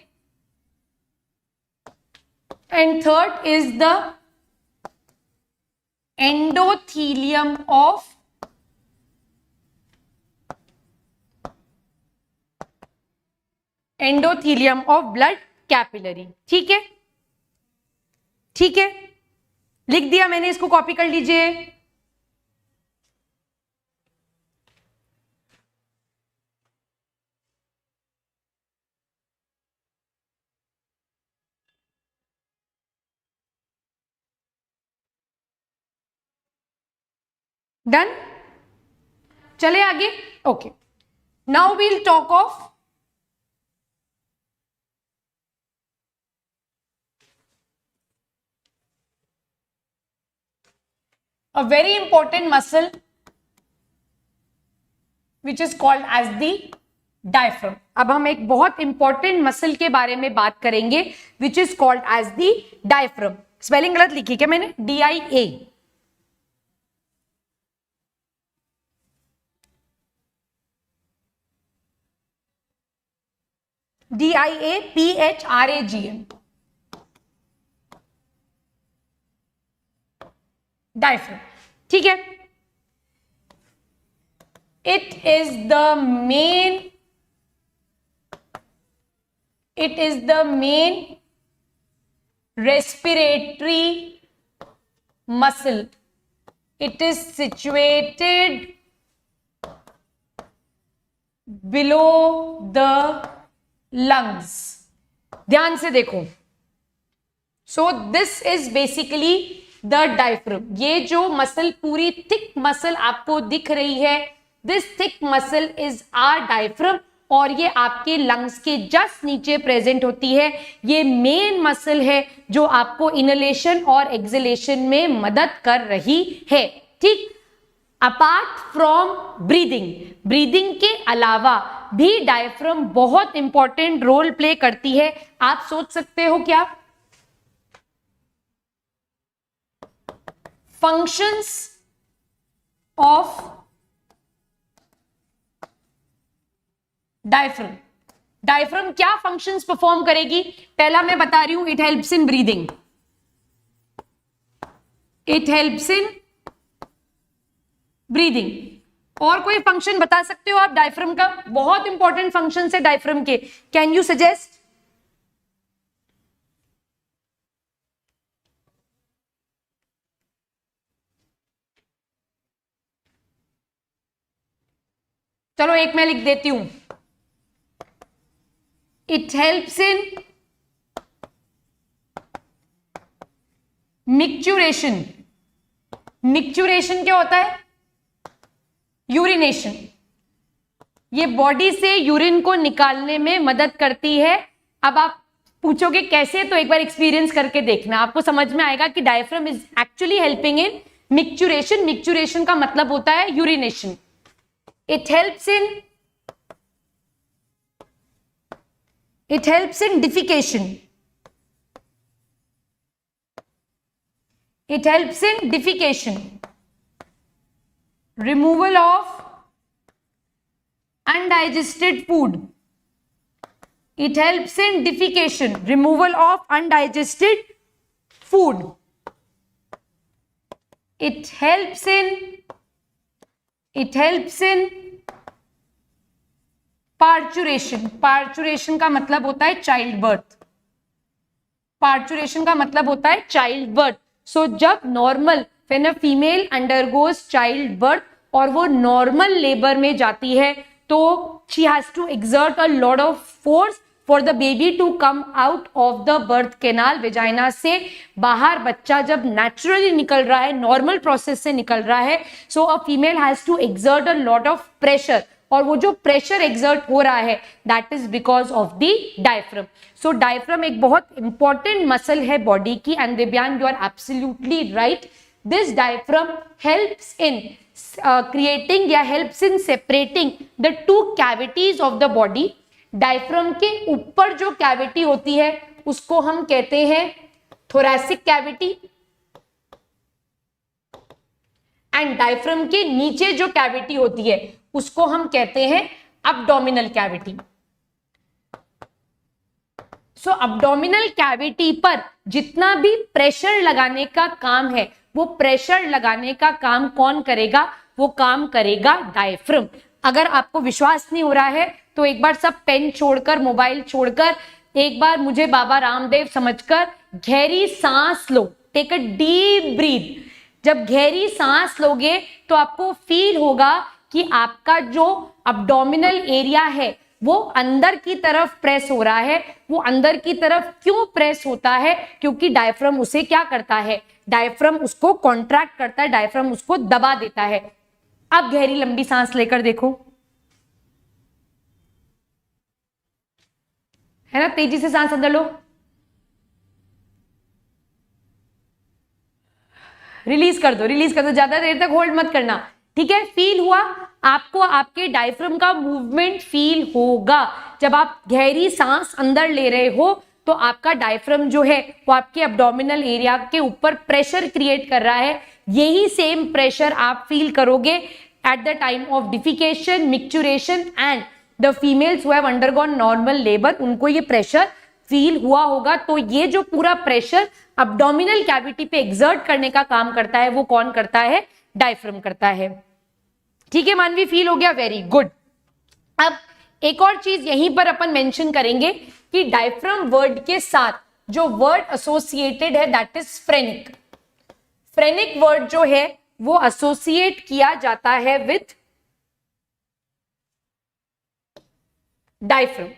and third is the endothelium of blood capillary. ठीक है, ठीक है, लिख दिया मैंने, इसको copy कर लीजिए। डन? चले आगे। Okay, now we'll talk of a very important muscle which is called as the diaphragm. अब हम एक बहुत इंपॉर्टेंट मसल के बारे में बात करेंगे which is called as the diaphragm. Spelling गलत लिखी क्या मैंने? DIA. DIAPHRAGM. डायफ्राम, ठीक है? It is the main respiratory muscle. It is situated below the lungs. ध्यान से देखो. सो this is basically the diaphragm. ये जो मसल, पूरी थिक मसल आपको दिख रही है, this thick muscle is our diaphragm. और ये आपके लंग्स के जस्ट नीचे प्रेजेंट होती है। ये मेन मसल है जो आपको इनहेलेशन और एक्सहेलेशन में मदद कर रही है। ठीक, अपार्ट फ्रॉम ब्रीदिंग, ब्रीदिंग के अलावा भी डायफ्राम बहुत इंपॉर्टेंट रोल प्ले करती है। आप सोच सकते हो क्या? फंक्शंस ऑफ डायफ्राम, डायफ्राम क्या फंक्शंस परफॉर्म करेगी? पहला मैं बता रही हूं, it helps in breathing, it helps in breathing. और कोई फंक्शन बता सकते हो आप डायफ्राम का? बहुत इंपॉर्टेंट फंक्शन है डायफ्राम के, कैन यू सजेस्ट? चलो एक मैं लिख देती हूं, it helps in micturition. Micturition क्या होता है? यूरिनेशन। ये बॉडी से यूरिन को निकालने में मदद करती है। अब आप पूछोगे कैसे, तो एक बार एक्सपीरियंस करके देखना, आपको समझ में आएगा कि diaphragm is actually helping in micturition. Micturition का मतलब होता है urination. It helps in defecation, it helps in defecation, removal of undigested food, it helps in defecation, removal of undigested food, it helps in parturition। parturition का मतलब होता है child birth, parturition का मतलब होता है चाइल्ड बर्थ। सो जब normal, when a female undergoes child birth और वो नॉर्मल लेबर में जाती है, तो she has to exert a lot of force for the baby to come out of the birth canal. Vagina से बाहर बच्चा जब नेचुरली निकल रहा है, नॉर्मल प्रोसेस से निकल रहा है, so a female has to exert a lot of pressure, और वो जो प्रेशर एक्सर्ट हो रहा है that is because of the diaphragm. So diaphragm एक बहुत इंपॉर्टेंट मसल है बॉडी की, and Divyang you are absolutely right. This diaphragm helps in creating या helps in separating the two cavities of the body. Diaphragm के ऊपर जो cavity होती है उसको हम कहते हैं थोरैसिक कैविटी, एंड डायफ्राम के नीचे जो कैविटी होती है उसको हम कहते हैं अब्डोमिनल कैविटी। सो अब्डोमिनल कैविटी पर जितना भी प्रेशर लगाने का काम है, वो प्रेशर लगाने का काम कौन करेगा? वो काम करेगा डायफ्राम। अगर आपको विश्वास नहीं हो रहा है तो एक बार सब पेन छोड़कर, मोबाइल छोड़कर, एक बार मुझे बाबा रामदेव समझकर गहरी सांस लो, टेक अ डीप ब्रीथ। जब गहरी सांस लोगे तो आपको फील होगा कि आपका जो अब्डोमिनल एरिया है वो अंदर की तरफ प्रेस हो रहा है। वो अंदर की तरफ क्यों प्रेस होता है? क्योंकि डायफ्राम उसे क्या करता है? डायफ्राम उसको कॉन्ट्रैक्ट करता है, डायफ्राम उसको दबा देता है। अब गहरी लंबी सांस लेकर देखो, है ना? तेजी से सांस अंदर लो, रिलीज कर दो, रिलीज कर दो, ज्यादा देर तक होल्ड मत करना, ठीक है? फील हुआ आपको? आपके डायफ्राम का मूवमेंट फील होगा। जब आप गहरी सांस अंदर ले रहे हो तो आपका डायफ्राम जो है वो आपके एब्डोमिनल एरिया के ऊपर प्रेशर क्रिएट कर रहा है। यही सेम प्रेशर आप फील करोगे at the time of defecation, micturition, and the females who have undergone normal labour, उनको ये प्रेशर फील हुआ होगा। तो ये जो पूरा प्रेशर अब्डोमिनल कैविटी पे एक्सर्ट करने का काम करता है, वो कौन करता है? डायफ्राम करता है। ठीक है मानवी, फील हो गया? Very good. अब एक और चीज यहीं पर अपन मेंशन करेंगे कि डायफ्राम वर्ड के साथ जो वर्ड एसोसिएटेड है that is phrenic. Phrenic word जो है वो एसोसिएट किया जाता है विथ डायफ्राम।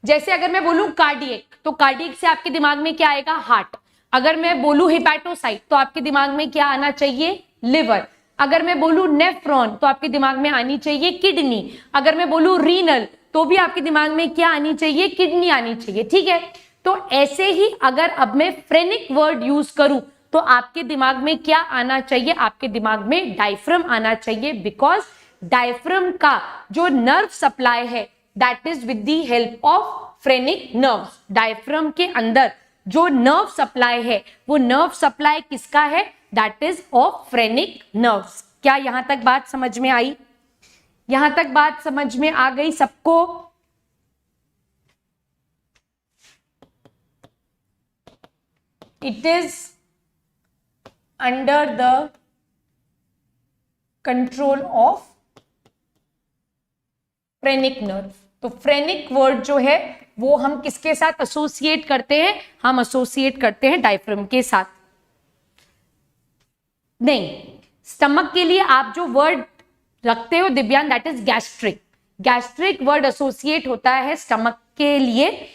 जैसे अगर मैं बोलूं कार्डियक, तो कार्डियक से आपके दिमाग में क्या आएगा? हार्ट। अगर मैं बोलूं हिपैटोसाइट तो आपके दिमाग में क्या आना चाहिए? लिवर। अगर मैं बोलूं नेफ्रॉन तो आपके दिमाग में आनी चाहिए किडनी। अगर मैं बोलूं रीनल तो भी आपके दिमाग में क्या आनी चाहिए, किडनी आनी चाहिए, ठीक है। तो ऐसे ही अगर अब मैं फ्रेनिक वर्ड यूज करूं तो आपके दिमाग में क्या आना चाहिए, आपके दिमाग में डायफ्रम आना चाहिए, बिकॉज डायफ्रम का जो नर्व सप्लाई है that is with the help of phrenic nerves. Diaphragm के अंदर जो नर्व सप्लाई है वो नर्व सप्लाई किसका है, that is of phrenic nerves. क्या यहां तक बात समझ में आई? यहां तक बात समझ में आ गई सबको? It is under the control of phrenic nerve. तो फ्रेनिक वर्ड जो है वो हम किसके साथ एसोसिएट करते हैं, हम एसोसिएट करते हैं डायफ्रम के साथ। नहीं, स्टमक के लिए आप जो वर्ड रखते हो दिव्यांग that is gastric. Gastric word associate होता है स्टमक के लिए।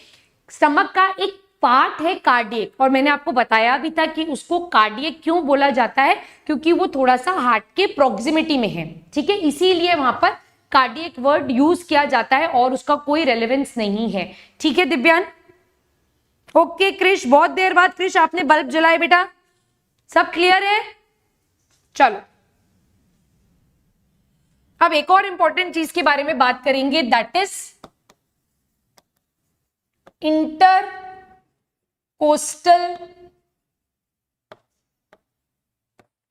स्टमक का एक पार्ट है कार्डियक, और मैंने आपको बताया भी था कि उसको कार्डियक क्यों बोला जाता है, क्योंकि वो थोड़ा सा हार्ट के प्रोक्सिमिटी में है, ठीक है, इसीलिए वहां पर कार्डियक वर्ड यूज किया जाता है और उसका कोई रेलेवेंस नहीं है, ठीक है दिव्यांग? ओके क्रिश, बहुत देर बाद क्रिश आपने बल्ब जलाए बेटा, सब क्लियर है? चलो अब एक और इंपॉर्टेंट चीज के बारे में बात करेंगे, दैट इज इंटरकोस्टल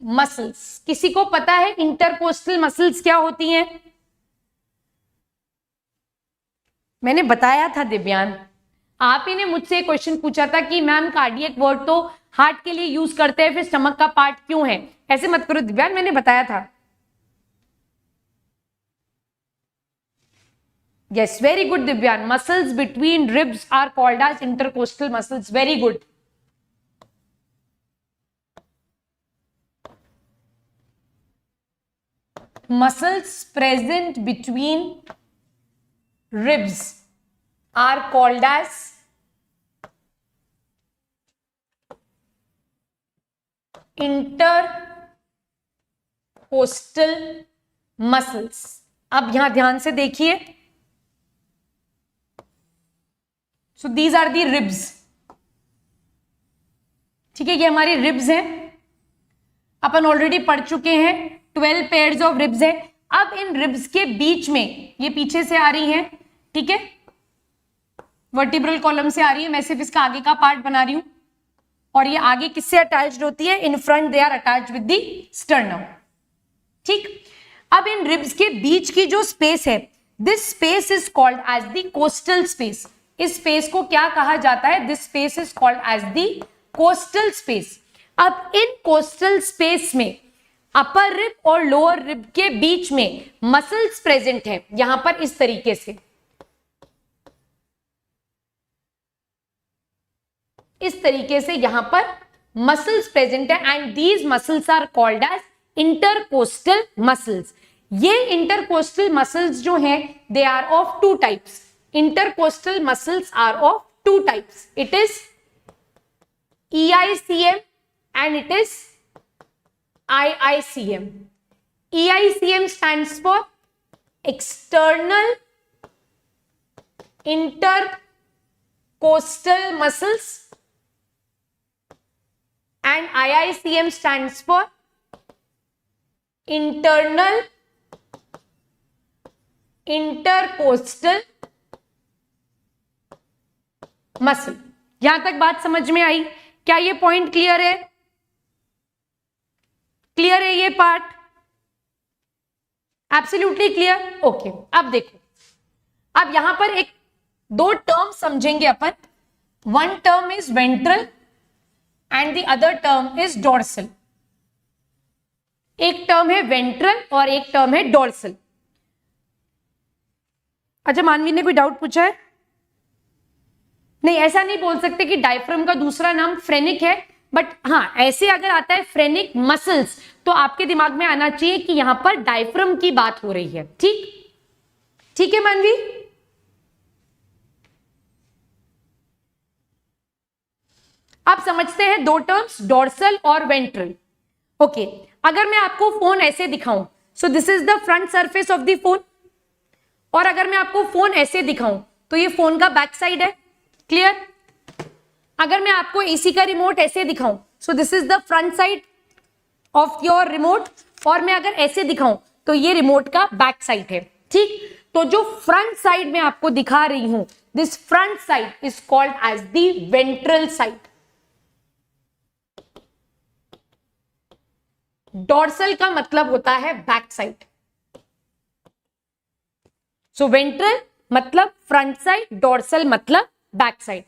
मसल्स। किसी को पता है इंटरकोस्टल मसल्स क्या होती हैं? मैंने बताया था दिव्यांग, आप ही ने मुझसे क्वेश्चन पूछा था कि मैम कार्डियक वर्ड तो हार्ट के लिए यूज करते हैं, फिर स्टमक का पार्ट क्यों है? ऐसे मत करो दिव्यांग, मैंने बताया था। Yes, very good Divyan. Muscles between ribs are called as intercostal muscles. Very good. Muscles present between ribs are called as intercostal muscles. अब यहां ध्यान से देखिए, so these are the ribs, ठीक है, ये हमारी रिब्स हैं, अपन ऑलरेडी पढ़ चुके हैं, 12 पेयर्स ऑफ रिब्स हैं। अब इन रिब्स के बीच में ये पीछे से आ रही हैं, ठीक है, वर्टिब्रल कॉलम से आ रही है, मैं सिर्फ इसका आगे का पार्ट बना रही हूं, और ये आगे किससे अटैच्ड होती है, in front they are attached with the sternum, ठीक। अब इन रिब्स के बीच की जो स्पेस है, this space is called as the costal space. इस स्पेस को क्या कहा जाता है, this space is called as the costal space. अब इन कोस्टल स्पेस में अपर रिब और लोअर रिब के बीच में मसल्स प्रेजेंट है, यहां पर इस तरीके से, इस तरीके से यहां पर मसल्स प्रेजेंट है, and these muscles are called as intercostal muscles. ये इंटरकोस्टल मसल्स जो हैं they are of two types. Intercostal muscles are of two types. It is EICM and it is IICM. EICM stands for external intercostal muscles and IICM stands for internal intercostal muscle. यहां तक बात समझ में आई? क्या ये point clear है? Clear है ये पार्ट? Absolutely clear? ओके, अब देखो, अब यहां पर एक दो टर्म समझेंगे अपन। One term is ventral and the other term is dorsal. एक टर्म है वेंट्रल और एक टर्म है डोर्सल। अच्छा, मानवी ने कोई डाउट पूछा है? नहीं, ऐसा नहीं बोल सकते कि डायफ्राम का दूसरा नाम फ्रेनिक है, बट हाँ, ऐसे अगर आता है फ्रेनिक मसल्स तो आपके दिमाग में आना चाहिए कि यहां पर डायफ्राम की बात हो रही है, ठीक? ठीक है मानवी? अब समझते हैं दो टर्म्स, डोर्सल और वेंट्रल। ओके अगर मैं आपको फोन ऐसे दिखाऊं, सो this is the front surface of the phone, और अगर मैं आपको फोन ऐसे दिखाऊं तो ये फोन का बैक साइड है, क्लियर। अगर मैं आपको एसी का रिमोट ऐसे दिखाऊं, सो this is the front side of your remote, और मैं अगर ऐसे दिखाऊं तो ये रिमोट का बैक साइड है, ठीक। तो जो फ्रंट साइड में आपको दिखा रही हूं, this front side is called as the ventral side. Dorsal का मतलब होता है बैक साइड। सो वेंट्रल मतलब फ्रंट साइड, डॉर्सल मतलब बैक साइड।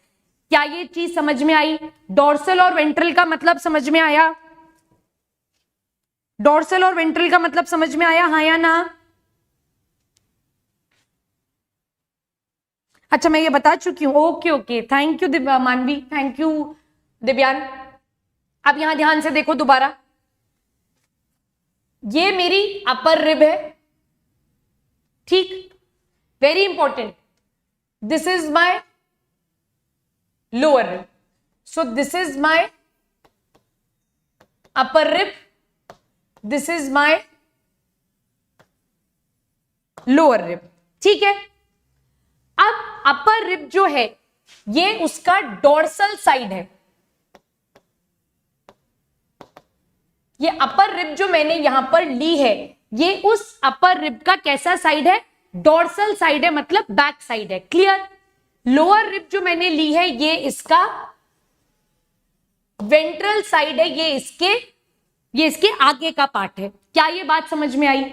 क्या ये चीज समझ में आई? डॉर्सल और वेंट्रल का मतलब समझ में आया? डॉर्सल और वेंट्रल का मतलब समझ में आया, हाँ या ना? अच्छा मैं ये बता चुकी हूं, ओके ओके, थैंक यू मानवी, थैंक यू दिव्यान। अब यहां ध्यान से देखो दोबारा, ये मेरी अपर रिब है, ठीक, very important. This is my lower rib, so this is my upper rib, this is my lower rib, ठीक है। अब अपर रिब जो है ये उसका डॉर्सल साइड है। ये अपर रिब जो मैंने यहां पर ली है, ये उस अपर रिब का कैसा साइड है? डॉर्सल साइड है, मतलब बैक साइड है, क्लियर। लोअर रिब जो मैंने ली है ये इसका वेंट्रल साइड है, ये इसके आगे का पार्ट है। क्या ये बात समझ में आई?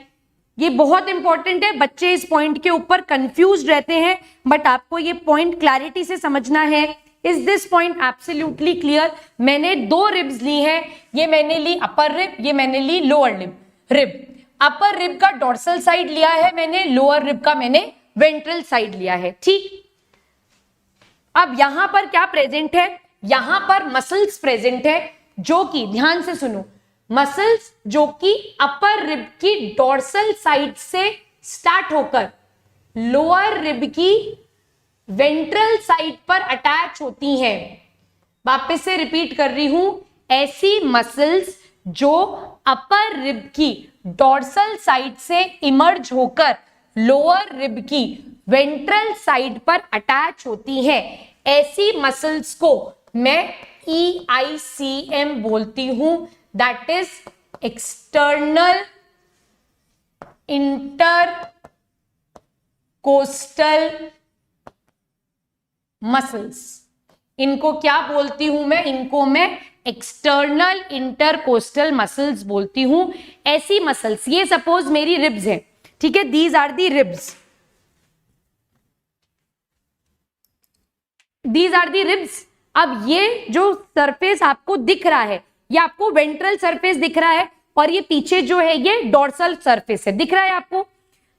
ये बहुत इंपॉर्टेंट है, बच्चे इस पॉइंट के ऊपर कंफ्यूज रहते हैं, बट आपको ये पॉइंट क्लैरिटी से समझना है। Is this point absolutely clear? मैंने दो रिब्स ली हैं, ये मैंने ली अपर रिब, ये मैंने ली लोअर रिब। अपर रिब का डॉर्सल साइड लिया है मैंने, लोअर रिब का मैंने वेंट्रल साइड लिया है, ठीक। अब यहां पर क्या प्रेजेंट है? यहां पर मसल्स प्रेजेंट है, जो कि ध्यान से सुनो, मसल्स जो कि अपर रिब की डॉर्सल साइड से स्टार्ट होकर लोअर रिब की वेंट्रल साइड पर अटैच होती हैं। वापस से रिपीट कर रही हूं, ऐसी मसल्स जो अपर रिब की डॉर्सल साइड से इमर्ज होकर लोअर रिब की वेंट्रल साइड पर अटैच होती हैं, ऐसी मसल्स को मैं EICM बोलती हूं, that is external intercostal muscles. इनको क्या बोलती हूं मैं? इनको मैं एक्सटर्नल इंटरकोस्टल मसल्स बोलती हूं। ऐसी मसल्स, ये सपोज मेरी रिब्स है, ठीक है, these are the ribs, these are the ribs. अब ये जो सरफेस आपको दिख रहा है, ये आपको वेंट्रल सरफेस दिख रहा है, और ये पीछे जो है ये डॉर्सल सरफेस है, दिख रहा है आपको।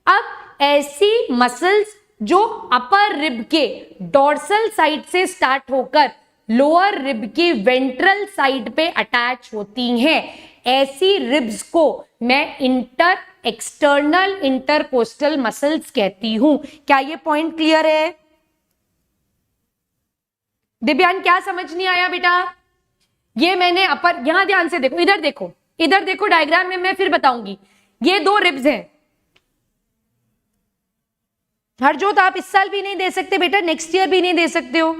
अब ऐसी मसल्स जो अपर रिब के डॉर्सल साइड से स्टार्ट होकर लोअर रिब की वेंट्रल साइड पे अटैच होती हैं, ऐसी रिब्स को मैं एक्सटर्नल इंटरकोस्टल मसल्स कहती हूं। क्या ये पॉइंट क्लियर है? दिव्यान क्या समझ नहीं आया बेटा? ये मैंने अपर, यहां ध्यान से देखो, इधर देखो, इधर देखो डायग्राम में, मैं फिर बताऊंगी। ये दो रिब्स हैं। हरजोत आप इस साल भी नहीं दे सकते बेटा, नेक्स्ट ईयर भी नहीं दे सकते हो।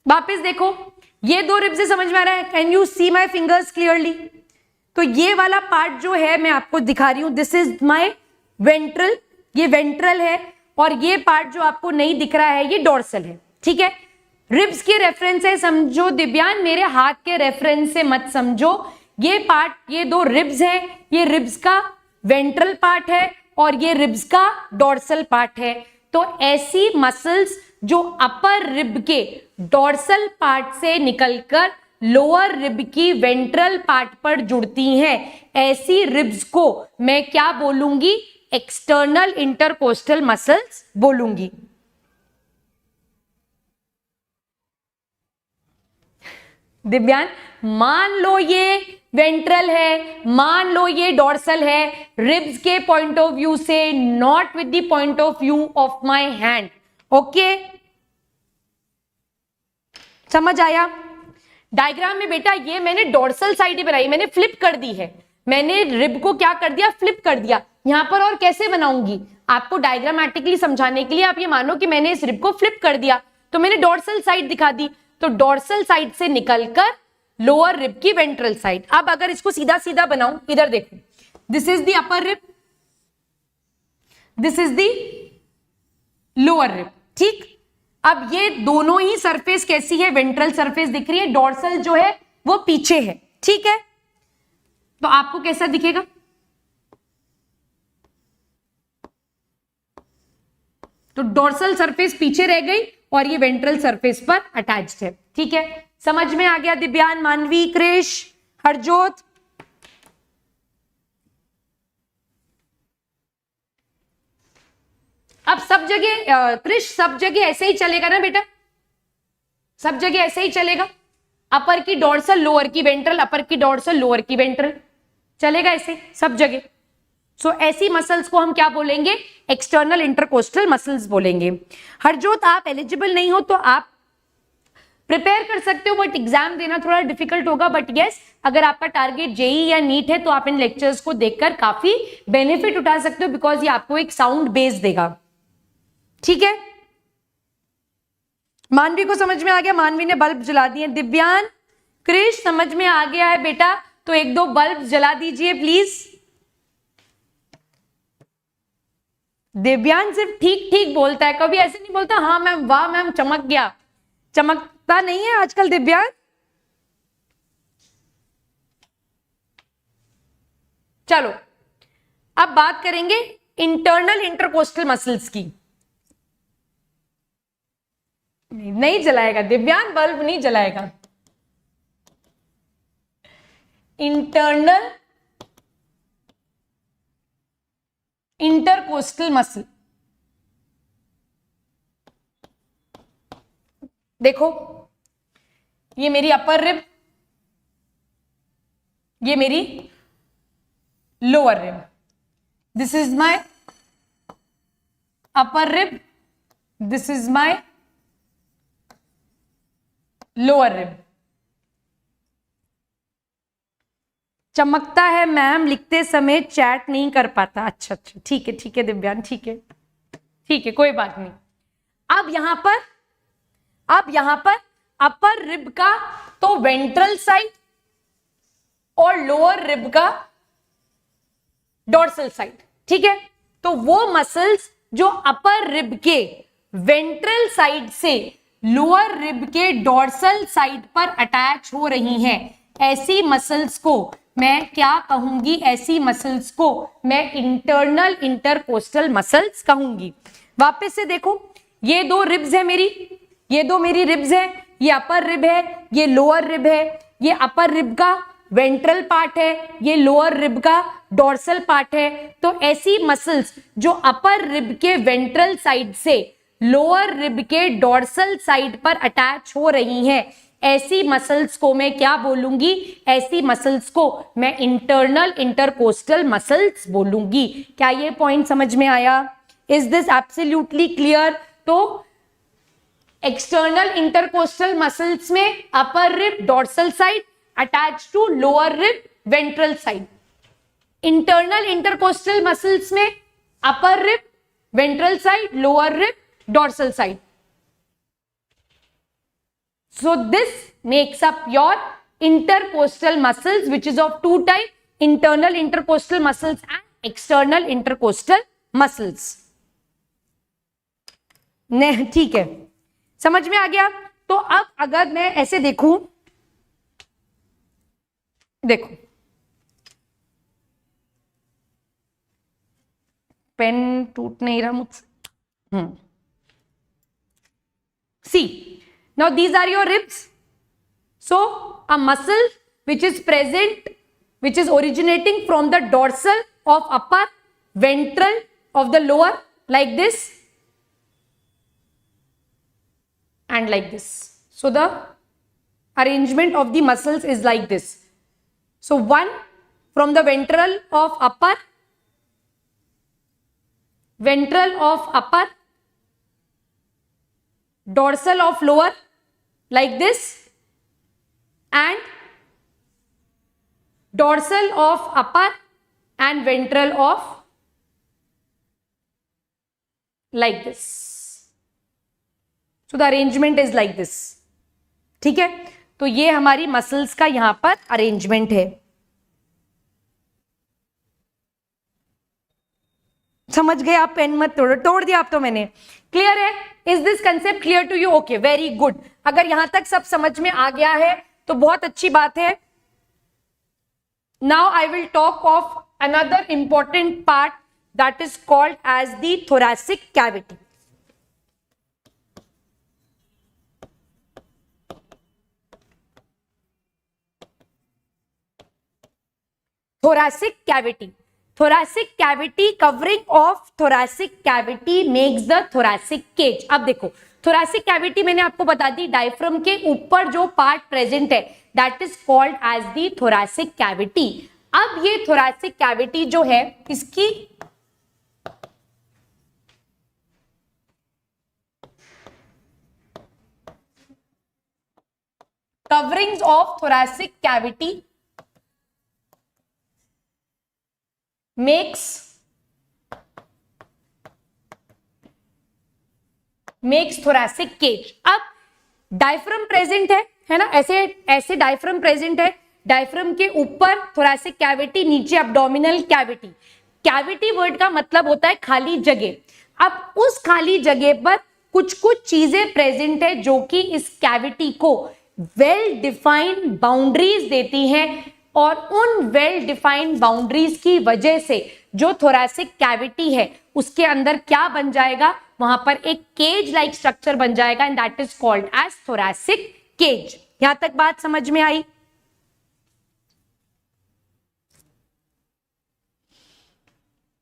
वापस देखो, ये दो रिब्स से समझ में आ रहा है? Can you see my fingers clearly? तो ये वाला पार्ट जो है मैं आपको दिखा रही हूं, दिस इज माई वेंट्रल, ये वेंट्रल है, और ये पार्ट जो आपको नहीं दिख रहा है ये डॉर्सल है, ठीक है। रिब्स के रेफरेंस से समझो दिव्यान, मेरे हाथ के रेफरेंस से मत समझो। ये पार्ट, ये दो रिब्स हैं, ये रिब्स का वेंट्रल पार्ट है और ये रिब्स का डॉर्सल पार्ट है। तो ऐसी मसल्स जो अपर रिब के डॉर्सल पार्ट से निकलकर लोअर रिब की वेंट्रल पार्ट पर जुड़ती हैं, ऐसी रिब्स को मैं क्या बोलूंगी? एक्सटर्नल इंटरकोस्टल मसल्स बोलूंगी। दिव्यान, मान लो ये वेंट्रल है, मान लो ये डॉर्सल है, रिब्स के पॉइंट ऑफ व्यू से, not with the point of view of my hand. Okay, समझ आया? डायग्राम में बेटा ये मैंने डोर्सल साइड ही बनाई, मैंने फ्लिप कर दी है, मैंने रिब को क्या कर दिया, फ्लिप कर दिया। यहां पर और कैसे बनाऊंगी, आपको डायग्रामेटिकली समझाने के लिए आप ये मानो कि मैंने इस रिब को फ्लिप कर दिया, तो मैंने डोर्सल साइड दिखा दी, तो डोर्सल साइड से निकलकर लोअर रिब की वेंट्रल साइड। अब अगर इसको सीधा सीधा बनाऊं, इधर देखो, this is the upper rib, this is the lower rib, ठीक। अब ये दोनों ही सरफेस कैसी है, वेंट्रल सरफेस दिख रही है, डोर्सल जो है वो पीछे है, ठीक है। तो आपको कैसा दिखेगा, तो डोर्सल सरफेस पीछे रह गई और ये वेंट्रल सरफेस पर अटैच्ड है, ठीक है। समझ में आ गया दिव्यान, मानवी, क्रिश, हरजोत? अब सब जगह क्रिश, सब जगह ऐसे ही चलेगा ना बेटा, सब जगह ऐसे ही चलेगा, अपर की डोर्सल, लोअर की वेंट्रल, अपर की डोर्सल, लोअर की वेंट्रल, चलेगा ऐसे सब जगह। सो ऐसी मसल्स को हम क्या बोलेंगे, एक्सटर्नल इंटरकोस्टल मसल्स बोलेंगे। हरजोत आप एलिजिबल नहीं हो तो आप प्रिपेयर कर सकते हो, बट एग्जाम देना थोड़ा डिफिकल्ट होगा। बट यस, अगर आपका टारगेट जेई या नीट है तो आप इन लेक्चर्स को देखकर काफी बेनिफिट उठा सकते हो, बिकॉज ये आपको एक साउंड बेस देगा, ठीक है। मानवी को समझ में आ गया, मानवी ने बल्ब जला दिए। दिव्यान, क्रिश समझ में आ गया है बेटा, तो एक दो बल्ब जला दीजिए प्लीज। दिव्यान सिर्फ ठीक ठीक बोलता है, कभी ऐसे नहीं बोलता हाँ मैम, वाह मैम, चमक गया, चमकता नहीं है आजकल दिव्यान। चलो अब बात करेंगे इंटरनल इंटरकोस्टल मसल्स की। नहीं जलाएगा दिव्यान, बल्ब नहीं जलाएगा। इंटरनल इंटरकोस्टल मसल, देखो ये मेरी अपर रिब, ये मेरी lower rib, this is my upper rib, this is my lower rib. चमकता है मैम, लिखते समय चैट नहीं कर पाता। अच्छा अच्छा, ठीक है दिव्यान, ठीक है कोई बात नहीं। अब यहां पर अपर रिब का तो वेंट्रल साइड और लोअर रिब का डोर्सल साइड, ठीक है। तो वो मसल्स जो अपर रिब के वेंट्रल साइड से लोअर रिब के डोर्सल साइड पर अटैच हो रही हैं, ऐसी मसल्स को मैं क्या कहूंगी, ऐसी मसल्स को मैं इंटरनल इंटरकोस्टल मसल्स कहूंगी। वापस से देखो, ये दो रिब्स है मेरी, ये दो मेरी रिब्स है, ये अपर रिब है, ये लोअर रिब है, ये अपर रिब का वेंट्रल पार्ट है, ये लोअर रिब का डोर्सल पार्ट है। तो ऐसी मसल्स जो अपर रिब के वेंट्रल साइड से लोअर रिब के डोर्सल साइड पर अटैच हो रही हैं, ऐसी मसल्स को मैं क्या बोलूंगी, ऐसी मसल्स को मैं इंटरनल इंटरकोस्टल मसल्स बोलूंगी। क्या ये पॉइंट समझ में आया? Is this absolutely clear? तो एक्सटर्नल इंटरकोस्टल मसल्स में upper rib dorsal side attach to lower rib ventral side, internal intercostal muscles में upper rib ventral side, lower rib dorsal side. So this makes up your intercostal muscles, which is of two type: internal intercostal muscles and external intercostal muscles. नहीं, ठीक है, समझ में आ गया. तो अब अगर मैं ऐसे देखूं, देखो पेन टूट नहीं रहा मुझसे. See, now these are your ribs. So a muscle which is present, which is originating from the dorsal of upper, ventral of the lower, like this and like this. So the arrangement of the muscles is like this. So one from the ventral of upper, ventral of upper, dorsal of lower, like this, and dorsal of upper and ventral of like this. So the arrangement is like this. ठीक है, तो ये हमारी muscles का यहां पर arrangement है. समझ गए आप? पेन मत तोड़ो, तोड़ दिया आप तो मैंने. क्लियर है? Is this concept clear to you? Okay, very good. अगर यहां तक सब समझ में आ गया है तो बहुत अच्छी बात है. Now I will talk of another important part that is called as the thoracic cavity. Thoracic cavity. Thoracic cavity, covering of thoracic cavity makes the thoracic cage. अब देखो, thoracic cavity मैंने आपको बता दी, डायफ्राम के ऊपर जो पार्ट प्रेजेंट है that is called as the thoracic cavity. अब ये thoracic cavity जो है इसकी coverings of thoracic cavity makes thoracic cage. अब डायफ्राम प्रेजेंट है ना, ऐसे डायफ्राम प्रेजेंट है. डायफ्राम के ऊपर thoracic कैविटी, नीचे abdominal कैविटी. कैविटी वर्ड का मतलब होता है खाली जगह. अब उस खाली जगह पर कुछ कुछ चीजें प्रेजेंट है जो कि इस कैविटी को वेल डिफाइंड बाउंड्रीज देती हैं, और उन वेल डिफाइंड बाउंड्रीज की वजह से जो thoracic कैविटी है उसके अंदर क्या बन जाएगा, वहां पर एक केज लाइक स्ट्रक्चर बन जाएगा, and that is called as thoracic cage. यहां तक बात समझ में आई?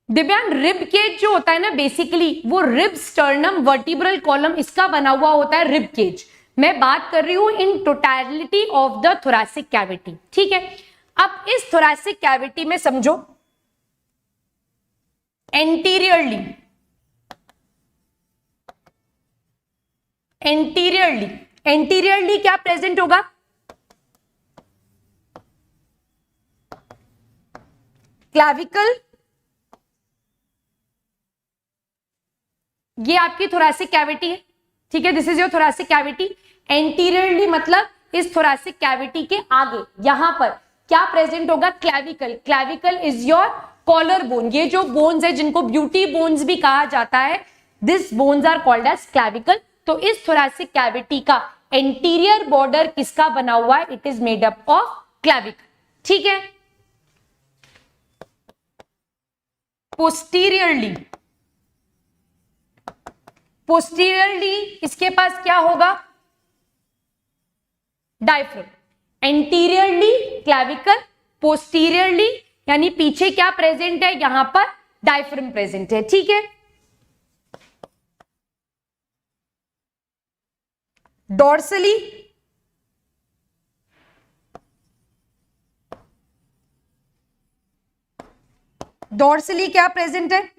दिव्यांग, रिब केज जो होता है ना, बेसिकली वो रिब, स्टर्नम, वर्टिब्रल कॉलम, इसका बना हुआ होता है रिब केज. मैं बात कर रही हूं in totality of the thoracic cavity. ठीक है, अब इस thoracic कैविटी में समझो एंटीरियरली क्या प्रेजेंट होगा? क्लैविकल. ये आपकी thoracic कैविटी है. ठीक है, this is your thoracic cavity. Anteriorly मतलब इस thoracic कैविटी के आगे यहां पर क्या प्रेजेंट होगा? Clavicle. Clavicle is your collar bone. ये जो बोन्स है जिनको ब्यूटी बोन्स भी कहा जाता है, this bones are called as clavicle. तो इस thoracic कैविटी का एंटीरियर बॉर्डर किसका बना हुआ है? It is made up of clavicle. ठीक है. पोस्टीरियरली इसके पास क्या होगा? डायफ्राम. एंटीरियरली क्लैविकल, पोस्टीरियरली यानी पीछे क्या प्रेजेंट है? यहां पर डायफ्राम प्रेजेंट है. ठीक है. डॉर्सली क्या प्रेजेंट है?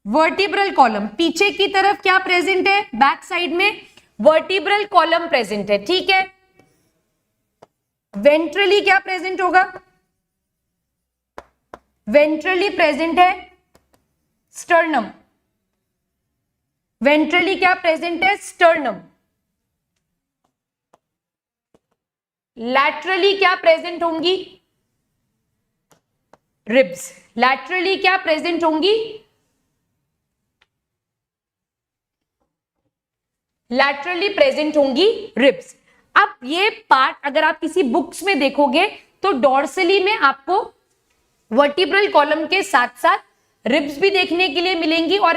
Vertebral column. पीछे की तरफ क्या प्रेजेंट है? बैक साइड में वर्टिब्रल कॉलम प्रेजेंट है. ठीक है. वेंट्रली क्या प्रेजेंट होगा? वेंट्रली प्रेजेंट है स्टर्नम. वेंट्रली क्या प्रेजेंट है? स्टर्नम. लैटरली क्या प्रेजेंट होंगी? रिब्स. लैटरली क्या प्रेजेंट होंगी? लैटरली प्रेजेंट होंगी रिब्स. अब ये पार्ट अगर आप किसी बुक्स में देखोगे तो डॉर्सली में आपको वर्टिब्रल कॉलम के साथ साथ रिब्स भी देखने के लिए मिलेंगी, और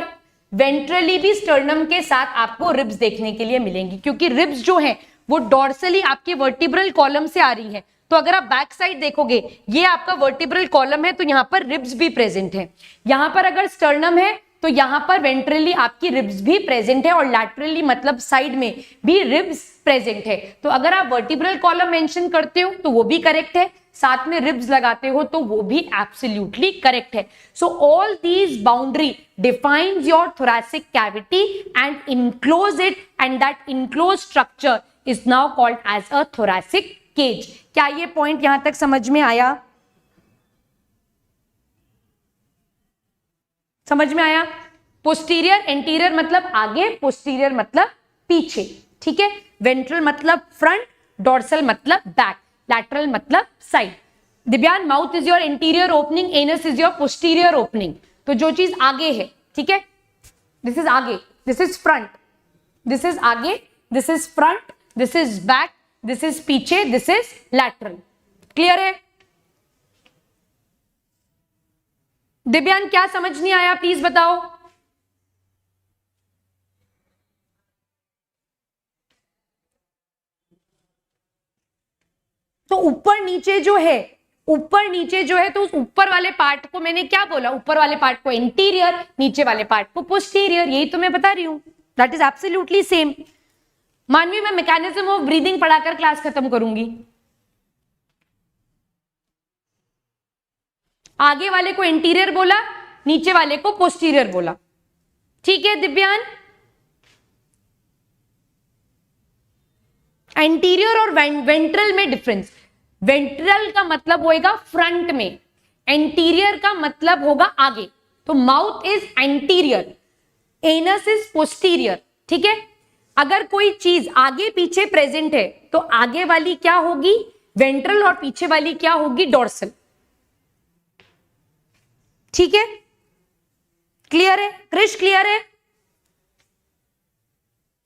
वेंट्रली भी स्टर्नम के साथ आपको रिब्स देखने के लिए मिलेंगी, क्योंकि रिब्स जो है वो डॉर्सली आपके वर्टिब्रल कॉलम से आ रही है. तो अगर आप बैक साइड देखोगे, ये आपका वर्टिब्रल कॉलम है तो यहां पर रिब्स भी प्रेजेंट है. यहां पर अगर स्टर्नम है तो यहां पर वेंट्रली आपकी रिब्स भी प्रेजेंट है, और लैटरली मतलब साइड में भी रिब्स प्रेजेंट है. तो अगर आप वर्टिब्रल कॉलम मेंशन करते हो तो वो भी करेक्ट है, साथ में रिब्स लगाते हो तो वो भी एब्सोल्युटली करेक्ट है. So all these boundary defines your thoracic cavity and enclose it, and that enclosed structure is now called as a thoracic cage. क्या ये पॉइंट यहां तक समझ में आया? समझ में आया? पोस्टीरियर, एंटीरियर मतलब आगे, पोस्टीरियर मतलब पीछे, ठीक है? वेंट्रल मतलब फ्रंट, डोर्सल मतलब बैक, लैटरल मतलब side. Divyan, mouth is your interior opening, anus is your posterior opening. तो जो चीज आगे है, ठीक है, दिस इज आगे, this is front, this is आगे, this is front, this is back, this is पीछे, दिस इज लैटरल. क्लियर है? दिव्यान, क्या समझ नहीं आया प्लीज बताओ. तो ऊपर नीचे जो है, ऊपर नीचे जो है, तो उस ऊपर वाले पार्ट को मैंने क्या बोला? ऊपर वाले पार्ट को इंटीरियर, नीचे वाले पार्ट को पोस्टीरियर. यही तो मैं बता रही हूं. That is absolutely same. मानवी, मैं मैकेनिज्म ऑफ ब्रीदिंग पढ़ाकर क्लास खत्म करूंगी. आगे वाले को इंटीरियर बोला, नीचे वाले को पोस्टीरियर बोला. ठीक है दिव्यान? एंटीरियर और वेंट्रल में डिफरेंस. वेंट्रल का मतलब होएगा फ्रंट में, एंटीरियर का मतलब होगा आगे. तो mouth is anterior, anus is posterior. ठीक है? अगर कोई चीज आगे पीछे प्रेजेंट है तो आगे वाली क्या होगी? वेंट्रल, और पीछे वाली क्या होगी? डोर्सल. ठीक है? क्लियर है? क्रिश, क्लियर है?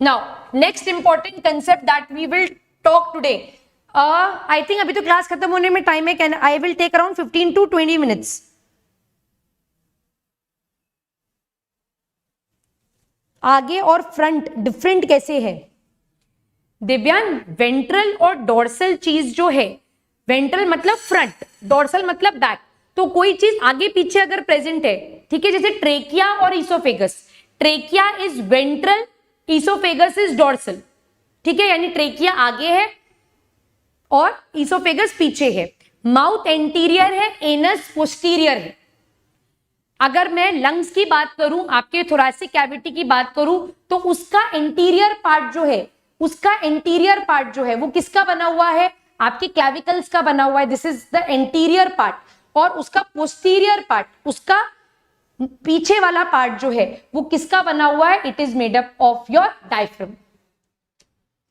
Now next important concept that we will talk today. I think अभी तो क्लास खत्म होने में टाइम है. I will take around 15 to 20 minutes. आगे और फ्रंट डिफरेंट कैसे है दिव्यान? वेंट्रल और डोर्सल चीज जो है, वेंट्रल मतलब फ्रंट, डोर्सल मतलब बैक. तो कोई चीज आगे पीछे अगर प्रेजेंट है, ठीक है, जैसे ट्रेकिया और oesophagus. Trachea is ventral, oesophagus is dorsal. ठीक है? यानी ट्रेकिया आगे है और ईसोफेगस पीछे है. माउथ एंटीरियर है, एनस पोस्टीरियर है. अगर मैं लंग्स की बात करूं, आपके थोरैसिक कैविटी की बात करूं, तो उसका इंटीरियर पार्ट जो है, उसका इंटीरियर पार्ट जो है वो किसका बना हुआ है? आपके क्लैविकल्स का बना हुआ है. This is the interior part. और उसका पोस्टीरियर पार्ट, उसका पीछे वाला पार्ट जो है वो किसका बना हुआ है? It is made up of your diaphragm.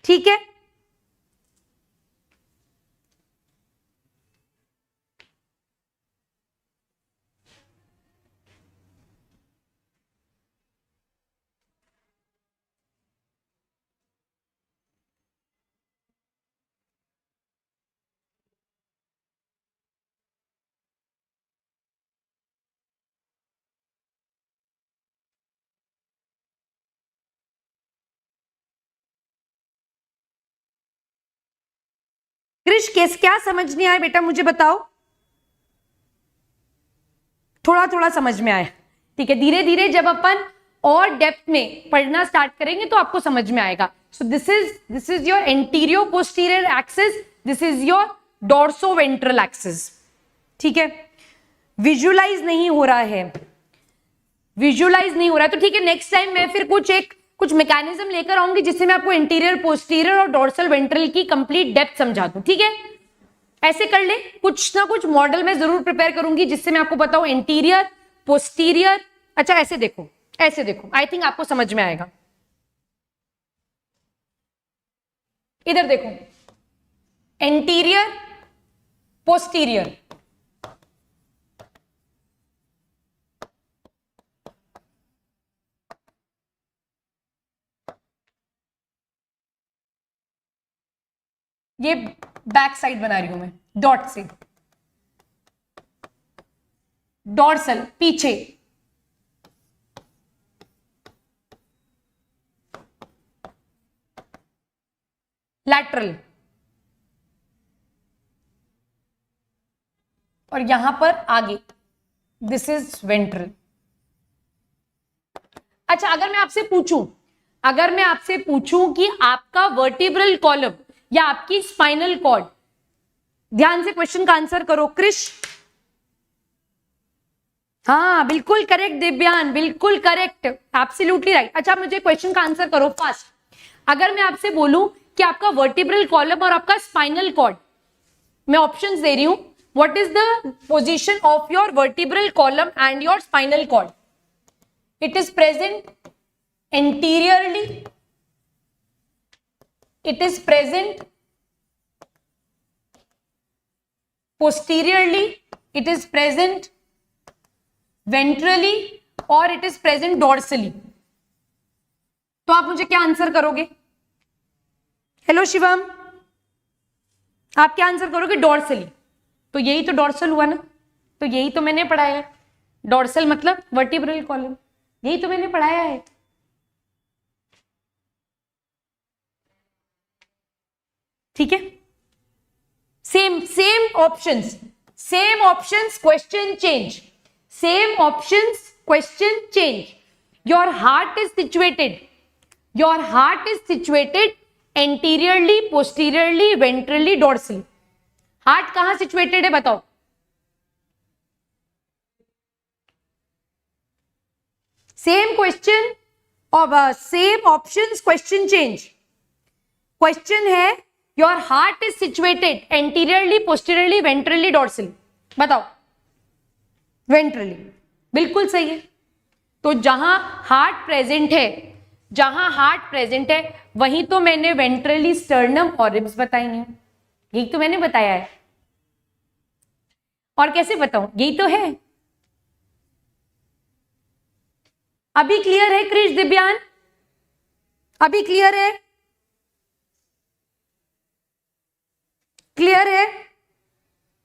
ठीक है? क्रिश, केस क्या समझ नहीं आया बेटा, मुझे बताओ. थोड़ा थोड़ा समझ में आया. ठीक है, धीरे धीरे जब अपन और डेप्थ में पढ़ना स्टार्ट करेंगे तो आपको समझ में आएगा. So this is your antero posterior axis, this is your dorso ventral axis. ठीक है? विजुअलाइज नहीं हो रहा है, विजुअलाइज नहीं हो रहा है. तो ठीक है, नेक्स्ट टाइम मैं फिर कुछ मैकेनिज्म लेकर आऊंगी जिससे मैं आपको इंटीरियर, पोस्टीरियर और डोर्सल वेंट्रल की कंप्लीट डेप्थ समझा दूं. ठीक है? ऐसे कर ले. कुछ ना कुछ मॉडल मैं जरूर प्रिपेयर करूंगी जिससे मैं आपको बताऊं इंटीरियर, पोस्टीरियर. अच्छा, ऐसे देखो, ऐसे देखो, आई थिंक आपको समझ में आएगा. इधर देखो, एंटीरियर, पोस्टीरियर. ये बैक साइड बना रही हूं मैं डॉट से. डोर्सल पीछे, लैटरल, और यहां पर आगे. This is ventral. अच्छा, अगर मैं आपसे पूछूं कि आपका वर्टिब्रल कॉलम या आपकी स्पाइनल कॉर्ड, ध्यान से क्वेश्चन का आंसर करो. क्रिश, हाँ बिल्कुल करेक्ट दिव्यान, बिल्कुल करेक्ट, एब्सोल्युटली राइट. अच्छा, मुझे क्वेश्चन का आंसर करो फास्ट. अगर मैं आपसे बोलूं कि आपका वर्टिब्रल कॉलम और आपका स्पाइनल कॉर्ड, मैं ऑप्शंस दे रही हूं, what is the position of your vertebral column and your spinal cord? It is present anteriorly, it is present posteriorly, it is present ventrally और it is present dorsally. तो आप मुझे क्या answer करोगे? हेलो शिवम, आप क्या आंसर करोगे? Dorsally. तो यही तो डॉर्सल हुआ ना, तो यही तो मैंने पढ़ाया है. डॉर्सल मतलब वर्टिब्रल कॉलम, यही तो मैंने पढ़ाया है. ठीक है, same options, question change, same options, question change. Your heart is situated anteriorly, posteriorly, ventrally, dorsally. Heart कहां सिचुएटेड है बताओ? सेम क्वेश्चन और same options, question change. Question है your heart is situated anteriorly, posteriorly, ventrally, dorsally. बताओ. Ventrally, बिल्कुल सही है. तो जहां हार्ट प्रेजेंट है वहीं तो मैंने वेंट्रली, स्टर्नम और रिब्स बताई हैं. यही तो मैंने बताया है. और कैसे बताऊं? यही तो है. अभी क्लियर है क्रिश, दिव्यान? अभी क्लियर है? क्लियर है?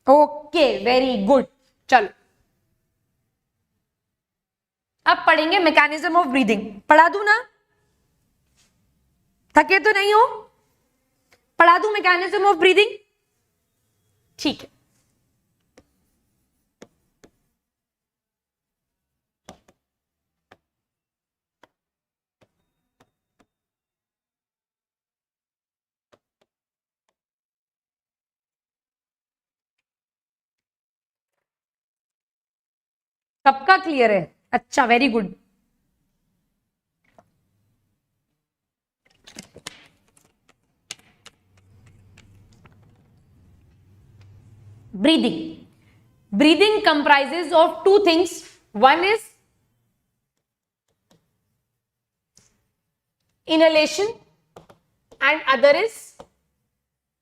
Okay, very good. चलो अब पढ़ेंगे मैकेनिज्म ऑफ ब्रीदिंग. पढ़ा दूं ना? थके तो नहीं हो? पढ़ा दूं मैकेनिज्म ऑफ ब्रीदिंग? ठीक है. सबका क्लियर है? अच्छा, very good. breathing comprises of two things. One is inhalation and other is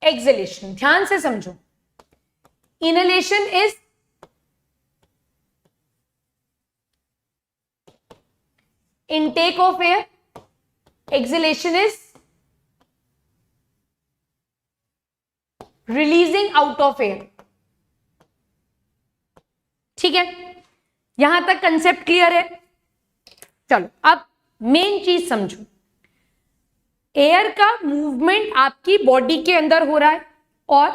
exhalation. ध्यान से समझो. inhalation is intake of air, exhalation is releasing out of air. ठीक है, यहां तक कंसेप्ट क्लियर है? चलो अब मेन चीज समझो. एयर का मूवमेंट आपकी बॉडी के अंदर हो रहा है और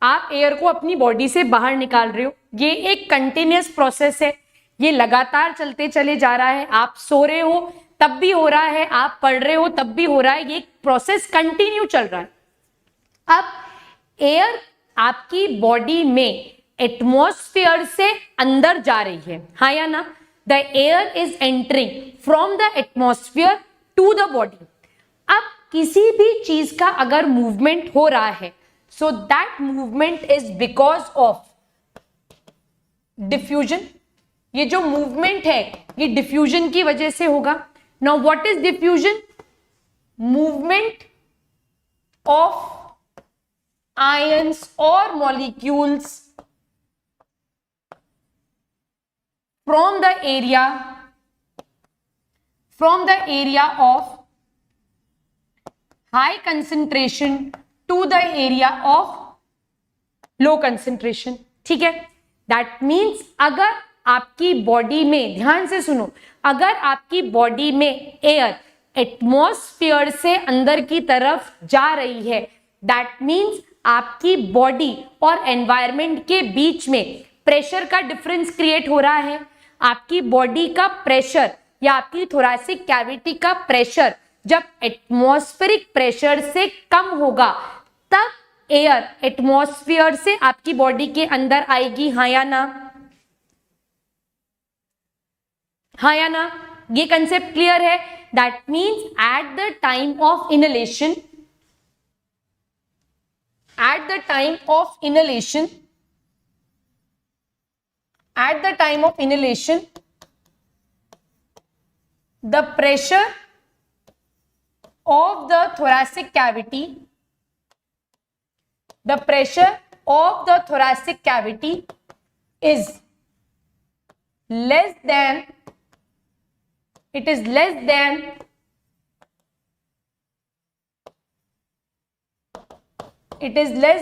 आप एयर को अपनी बॉडी से बाहर निकाल रहे हो. ये एक कंटिन्यूअस प्रोसेस है, ये लगातार चलते चले जा रहा है. आप सो रहे हो तब भी हो रहा है, आप पढ़ रहे हो तब भी हो रहा है. ये प्रोसेस कंटिन्यू चल रहा है. अब एयर आपकी बॉडी में एटमॉस्फेयर से अंदर जा रही है, हाँ या ना? The air is entering from the atmosphere to the body. अब किसी भी चीज का अगर मूवमेंट हो रहा है, so that movement is because of diffusion. ये जो मूवमेंट है ये डिफ्यूजन की वजह से होगा. Now what is diffusion? Movement of ions और molecules from the area of high concentration to the area of low concentration. ठीक है, that means अगर आपकी बॉडी में, ध्यान से सुनो, अगर आपकी बॉडी में एयर एटमॉस्फेयर से अंदर की तरफ जा रही है, that means आपकी बॉडी और एनवायरमेंट के बीच में प्रेशर का डिफरेंस क्रिएट हो रहा है. आपकी बॉडी का प्रेशर या आपकी थोरैसिक कैविटी का प्रेशर जब एटमॉस्फेरिक प्रेशर से कम होगा तब एयर एटमॉस्फेयर से आपकी बॉडी के अंदर आएगी, हाँ या ना? हाँ या ना? ये कंसेप्ट क्लियर है? That means at the time of inhalation the time of inhalation, at the time of inhalation, the pressure of the thoracic cavity, the pressure of the thoracic cavity is less than, it is less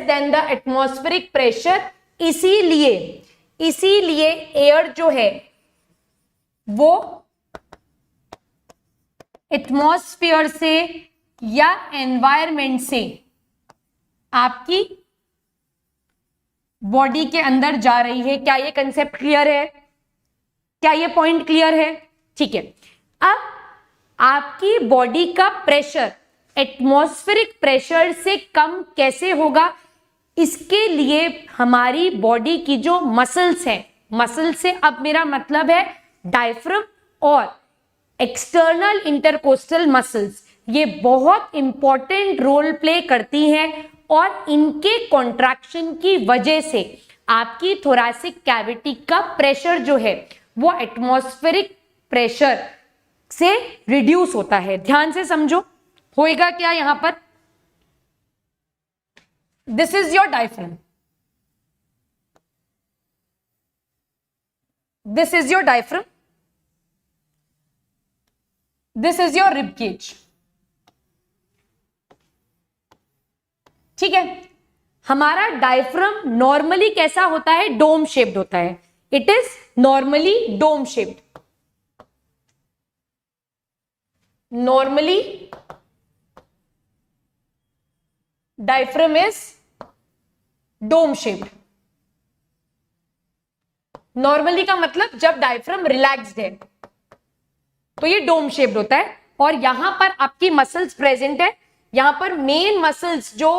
than the atmospheric pressure. इसीलिए air जो है वो atmosphere से या environment से आपकी body के अंदर जा रही है. क्या ये कंसेप्ट क्लियर है? क्या ये पॉइंट क्लियर है? ठीक है. अब आपकी बॉडी का प्रेशर एटमॉस्फेरिक प्रेशर से कम कैसे होगा? इसके लिए हमारी बॉडी की जो मसल्स हैं, मसल से अब मेरा मतलब है डायफ्राम और एक्सटर्नल इंटरकोस्टल मसल्स, ये बहुत इंपॉर्टेंट रोल प्ले करती हैं और इनके कॉन्ट्रैक्शन की वजह से आपकी थोरैसिक कैविटी का प्रेशर जो है वो एटमॉस्फेरिक प्रेशर से रिड्यूस होता है. ध्यान से समझो होएगा क्या यहां पर. This is your diaphragm, this is your diaphragm, this is your rib cage. ठीक है. हमारा डायफ्राम नॉर्मली कैसा होता है? डोम शेप्ड होता है. It is normally dome shaped. Normally diaphragm is dome shaped. Normally का मतलब जब डायफ्राम रिलैक्स्ड है तो ये डोम शेप्ड होता है. और यहां पर आपकी मसल्स प्रेजेंट है. यहां पर मेन मसल्स जो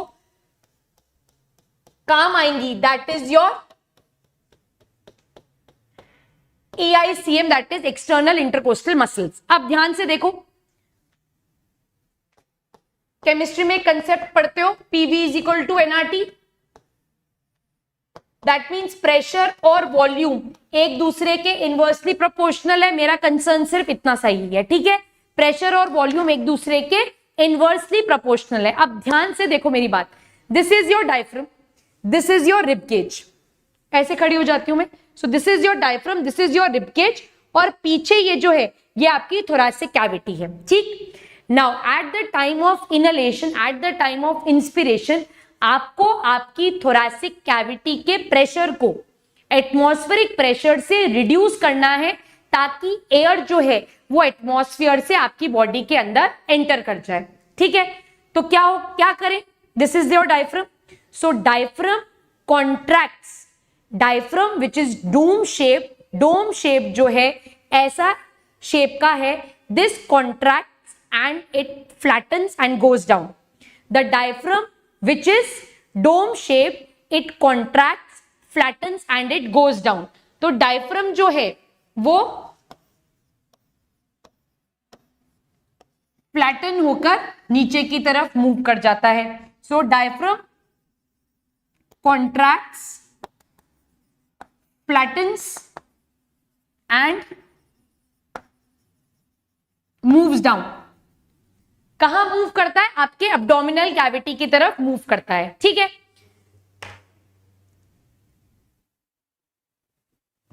काम आएंगी that is your AICM, that is external intercostal muscles. अब ध्यान से देखो, केमिस्ट्री में कंसेप्ट पढ़ते हो PV is equal to NRT. That means pressure और वॉल्यूम एक दूसरे के इनवर्सली प्रोपोर्शनल है. मेरा कंसर्न सिर्फ इतना सही है. ठीक है. प्रेशर और वॉल्यूम एक दूसरे के इनवर्सली प्रोपोर्शनल है. अब ध्यान से देखो मेरी बात. This is your diaphragm, this is your rib cage. ऐसे खड़ी हो जाती हूं मैं. So this is your diaphragm, this is your rib cage और पीछे ये जो है ये आपकी थोरैसिक कैविटी है. ठीक. Now at the time of inhalation, at the time of inspiration, आपको आपकी थोरैसिक कैविटी के प्रेशर को एटमॉस्फेरिक प्रेशर से रिड्यूस करना है ताकि एयर जो है वो एटमॉस्फेयर से आपकी बॉडी के अंदर एंटर कर जाए. ठीक है. तो क्या करें? This is your diaphragm. So diaphragm contracts. Diaphragm which is dome shape जो है ऐसा शेप का है. This contracts and it flattens and goes down. The diaphragm which is dome shape, it contracts, flattens and it goes down. तो diaphragm जो है वो flatten होकर नीचे की तरफ मूव कर जाता है. So diaphragm contracts, flattens and moves down. कहां मूव करता है? आपके एब्डोमिनल कैविटी की तरफ मूव करता है. ठीक है.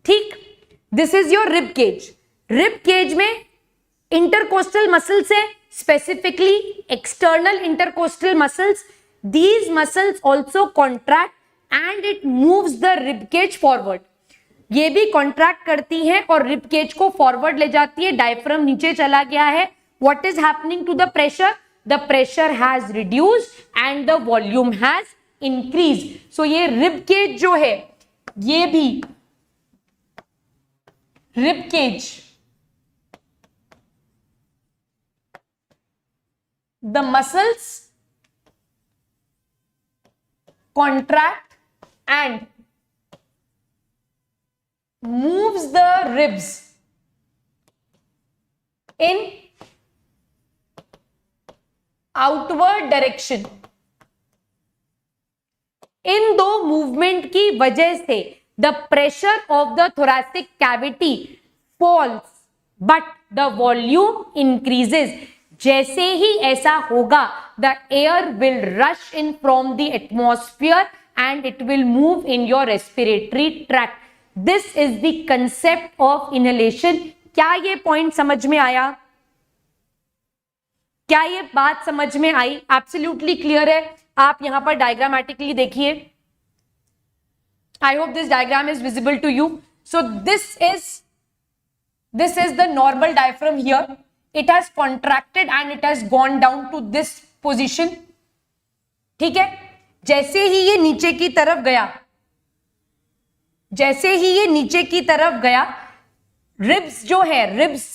ठीक. This is your rib cage. Rib cage में इंटरकोस्टल मसल्स है, specifically external intercostal muscles. These muscles also contract and it moves the rib cage forward. ये भी कॉन्ट्रैक्ट करती है और रिब केज को फॉरवर्ड ले जाती है. डायफ्राम नीचे चला गया है. What is happening to the pressure? The pressure has reduced and the volume has increased. So ये rib cage जो है ये भी rib cage, the muscles contract and moves the ribs in outward direction. इन दो मूवमेंट की वजह से the pressure of the thoracic cavity falls but the volume increases. जैसे ही ऐसा होगा the air will rush in from the atmosphere and it will move in your respiratory tract. This is the concept of inhalation. क्या ये point समझ में आया? क्या ये बात समझ में आई? एब्सोल्युटली क्लियर है। आप यहां पर डायग्रामेटिकली देखिए। I hope this diagram is visible to you. So this is the normal diaphragm here. It has contracted and it has gone down to this position. ठीक है, जैसे ही ये नीचे की तरफ गया, जैसे ही ये नीचे की तरफ गया, रिब्स जो है, रिब्स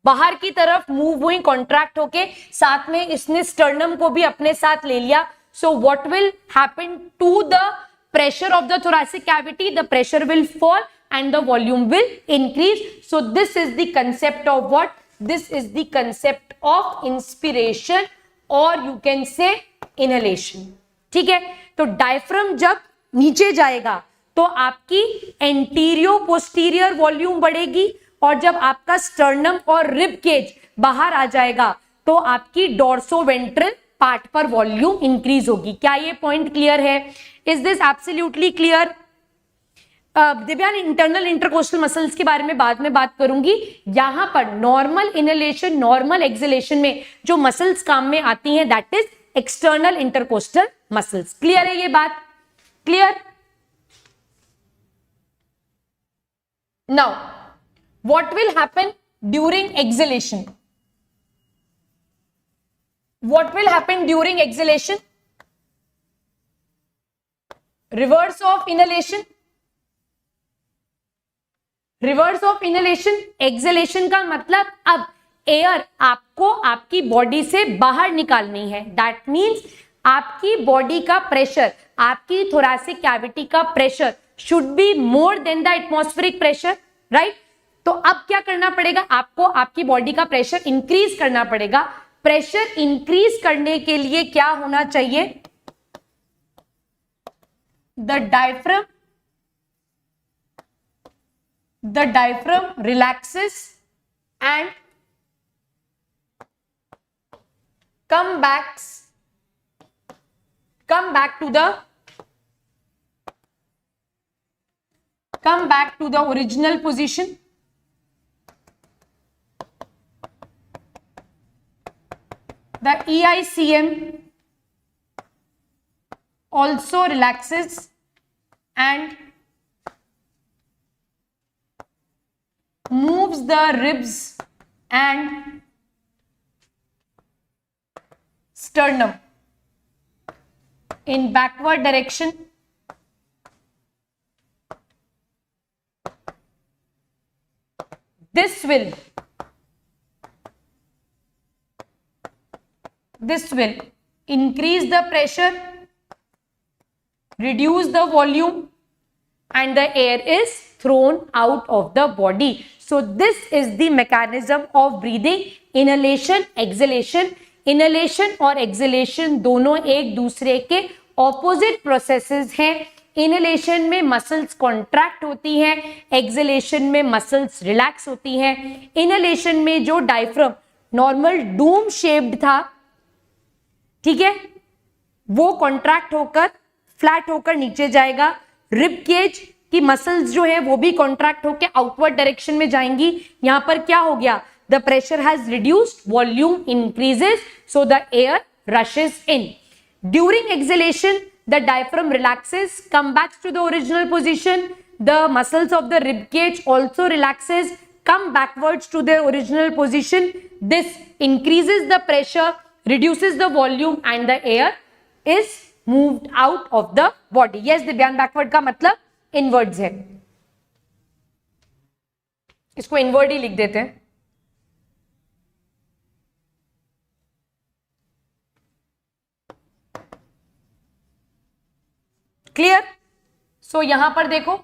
बाहर की तरफ मूव हुई कॉन्ट्रैक्ट होके, साथ में इसने स्टर्नम को भी अपने साथ ले लिया। So what will happen to the pressure of the thoracic cavity? The pressure will fall and the volume will increase. So this is the concept of what? This is the concept of inspiration or you can say inhalation. ठीक है, तो diaphragm जब नीचे जाएगा तो आपकी एंटीरियो posterior volume बढ़ेगी, और जब आपका स्टर्नम और रिब केज बाहर आ जाएगा तो आपकी डोर्सो वेंट्रल पार्ट पर वॉल्यूम इंक्रीज होगी। क्या ये पॉइंट क्लियर है? Is this absolutely clear? दिव्यान, internal intercostal muscles के बारे में बाद में बात करूंगी। यहां पर नॉर्मल इनहेलेशन, नॉर्मल एक्सहेलेशन में जो मसल्स काम में आती हैं that is external intercostal muscles. Clear है ये बात? Clear? Now what will happen during exhalation? What will happen during exhalation? Reverse of inhalation. Reverse of inhalation. Exhalation का मतलब अब एयर आपको आपकी बॉडी से बाहर निकालनी है। That means आपकी बॉडी का प्रेशर, आपकी thoracic cavity का pressure should be more than the atmospheric pressure, right? तो अब क्या करना पड़ेगा? आपको आपकी बॉडी का प्रेशर इंक्रीज करना पड़ेगा। प्रेशर इंक्रीज करने के लिए क्या होना चाहिए? The diaphragm relaxes and come back to the original position. The EICM also relaxes and moves the ribs and sternum in backward direction. This will increase the pressure, reduce the volume, and the air is thrown out of the body. So this is the mechanism of breathing. Inhalation, exhalation. Inhalation और exhalation दोनों एक दूसरे के opposite processes हैं। Inhalation में muscles contract होती हैं, exhalation में muscles relax होती हैं। Inhalation में जो diaphragm normal dome shaped था, ठीक है, वो कॉन्ट्रैक्ट होकर फ्लैट होकर नीचे जाएगा। रिब केज की मसल्स जो है वो भी कॉन्ट्रैक्ट होकर आउटवर्ड डायरेक्शन में जाएंगी। यहां पर क्या हो गया? The pressure has reduced, volume increases, so the air rushes in. During exhalation the diaphragm relaxes, come back to the original position. The muscles of the rib cage also relaxes, come backwards to the original position. This increases the pressure, reduces the volume and the air is moved out of the body. Yes, दिव्यांग, backward का मतलब inwards है। इसको inward ही लिख देते हैं। Clear? सो यहां पर देखो,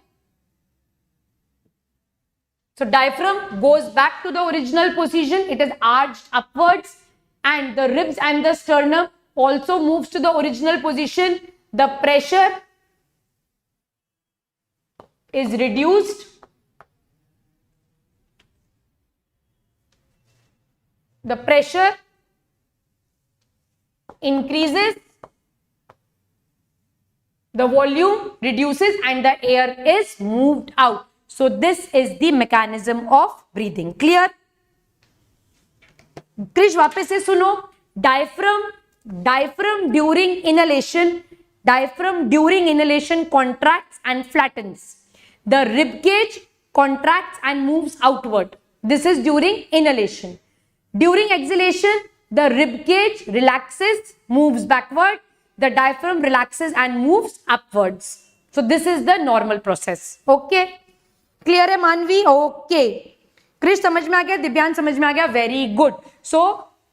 so diaphragm goes back to the original position. It is arched upwards. And the ribs and the sternum also moves to the original position. The pressure is reduced, the pressure increases, the volume reduces and the air is moved out. So this is the mechanism of breathing. Clear? Krrish वापस से सुनो. Diaphragm during inhalation contracts and flattens. The rib cage contracts and moves outward. This is during inhalation. During exhalation, the rib cage relaxes, moves backward. The diaphragm relaxes and moves upwards. So this is the normal process. Okay? Clear है मानवी? Okay. Krrish समझ में आ गया? दिव्यांश समझ में आ गया? Very good. So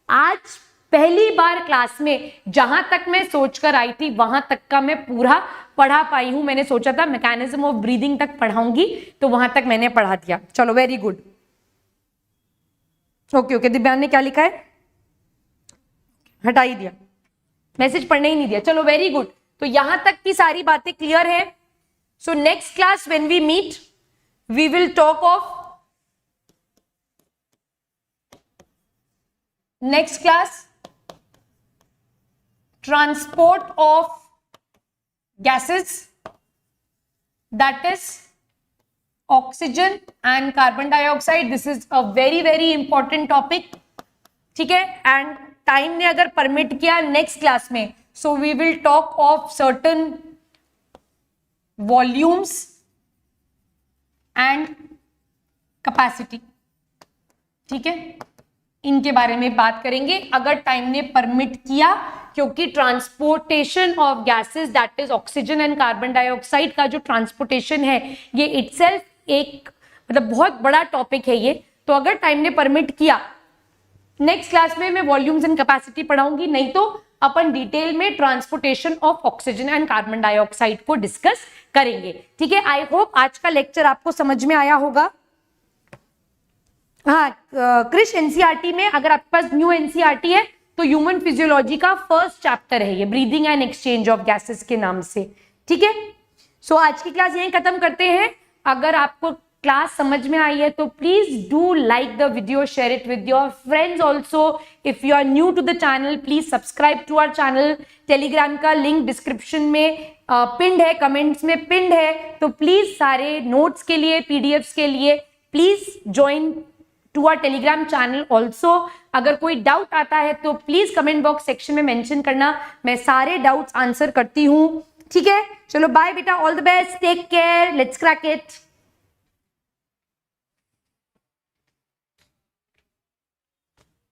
आज पहली बार क्लास में जहां तक मैं सोचकर आई थी वहां तक का मैं पूरा पढ़ा पाई हूं. मैंने सोचा था मैकेनिज्म ऑफ ब्रीदिंग तक पढ़ाऊंगी, तो वहां तक मैंने पढ़ा दिया. चलो वेरी गुड. ओके. दिव्यांश ने क्या लिखा है? हटा ही दिया, मैसेज पढ़ने ही नहीं दिया. चलो वेरी गुड. तो यहां तक की सारी बातें क्लियर है. So next class when we meet we will talk of next class transport of gases, that is oxygen and carbon dioxide. This is a very important topic. ठीक है. and टाइम ने अगर परमिट किया next class में, so we will talk of certain volumes and capacity. ठीक है, इनके बारे में बात करेंगे अगर टाइम ने परमिट किया, क्योंकि transportation of gases that is oxygen and carbon dioxide का जो ट्रांसपोर्टेशन है ये इटसेल्फ एक मतलब बहुत बड़ा टॉपिक है ये. तो अगर टाइम ने परमिट किया नेक्स्ट क्लास में मैं वॉल्यूम्स एंड कैपेसिटी पढ़ाऊंगी, नहीं तो अपन डिटेल में transportation of oxygen and carbon dioxide को डिस्कस करेंगे. ठीक है. आई होप आज का लेक्चर आपको समझ में आया होगा. हाँ क्रिश, एनसीईआरटी में अगर आपके पास न्यू एनसीईआरटी है तो ह्यूमन फिजियोलॉजी का फर्स्ट चैप्टर है ये, breathing and exchange of gases के नाम से. ठीक है. सो आज की क्लास यहीं खत्म करते हैं. अगर आपको क्लास समझ में आई है तो please do like the video, share it with your friends also. If you are new to the channel please subscribe to our channel. Telegram का लिंक डिस्क्रिप्शन में पिंड है, कमेंट्स में पिंड है. तो प्लीज सारे नोट्स के लिए, PDFs के लिए please join to our Telegram channel also. अगर कोई डाउट आता है तो प्लीज कमेंट बॉक्स सेक्शन में मेंशन करना, मैं सारे डाउट्स आंसर करती हूँ. ठीक है. चलो बाय बेटा, all the best, take care, let's crack it.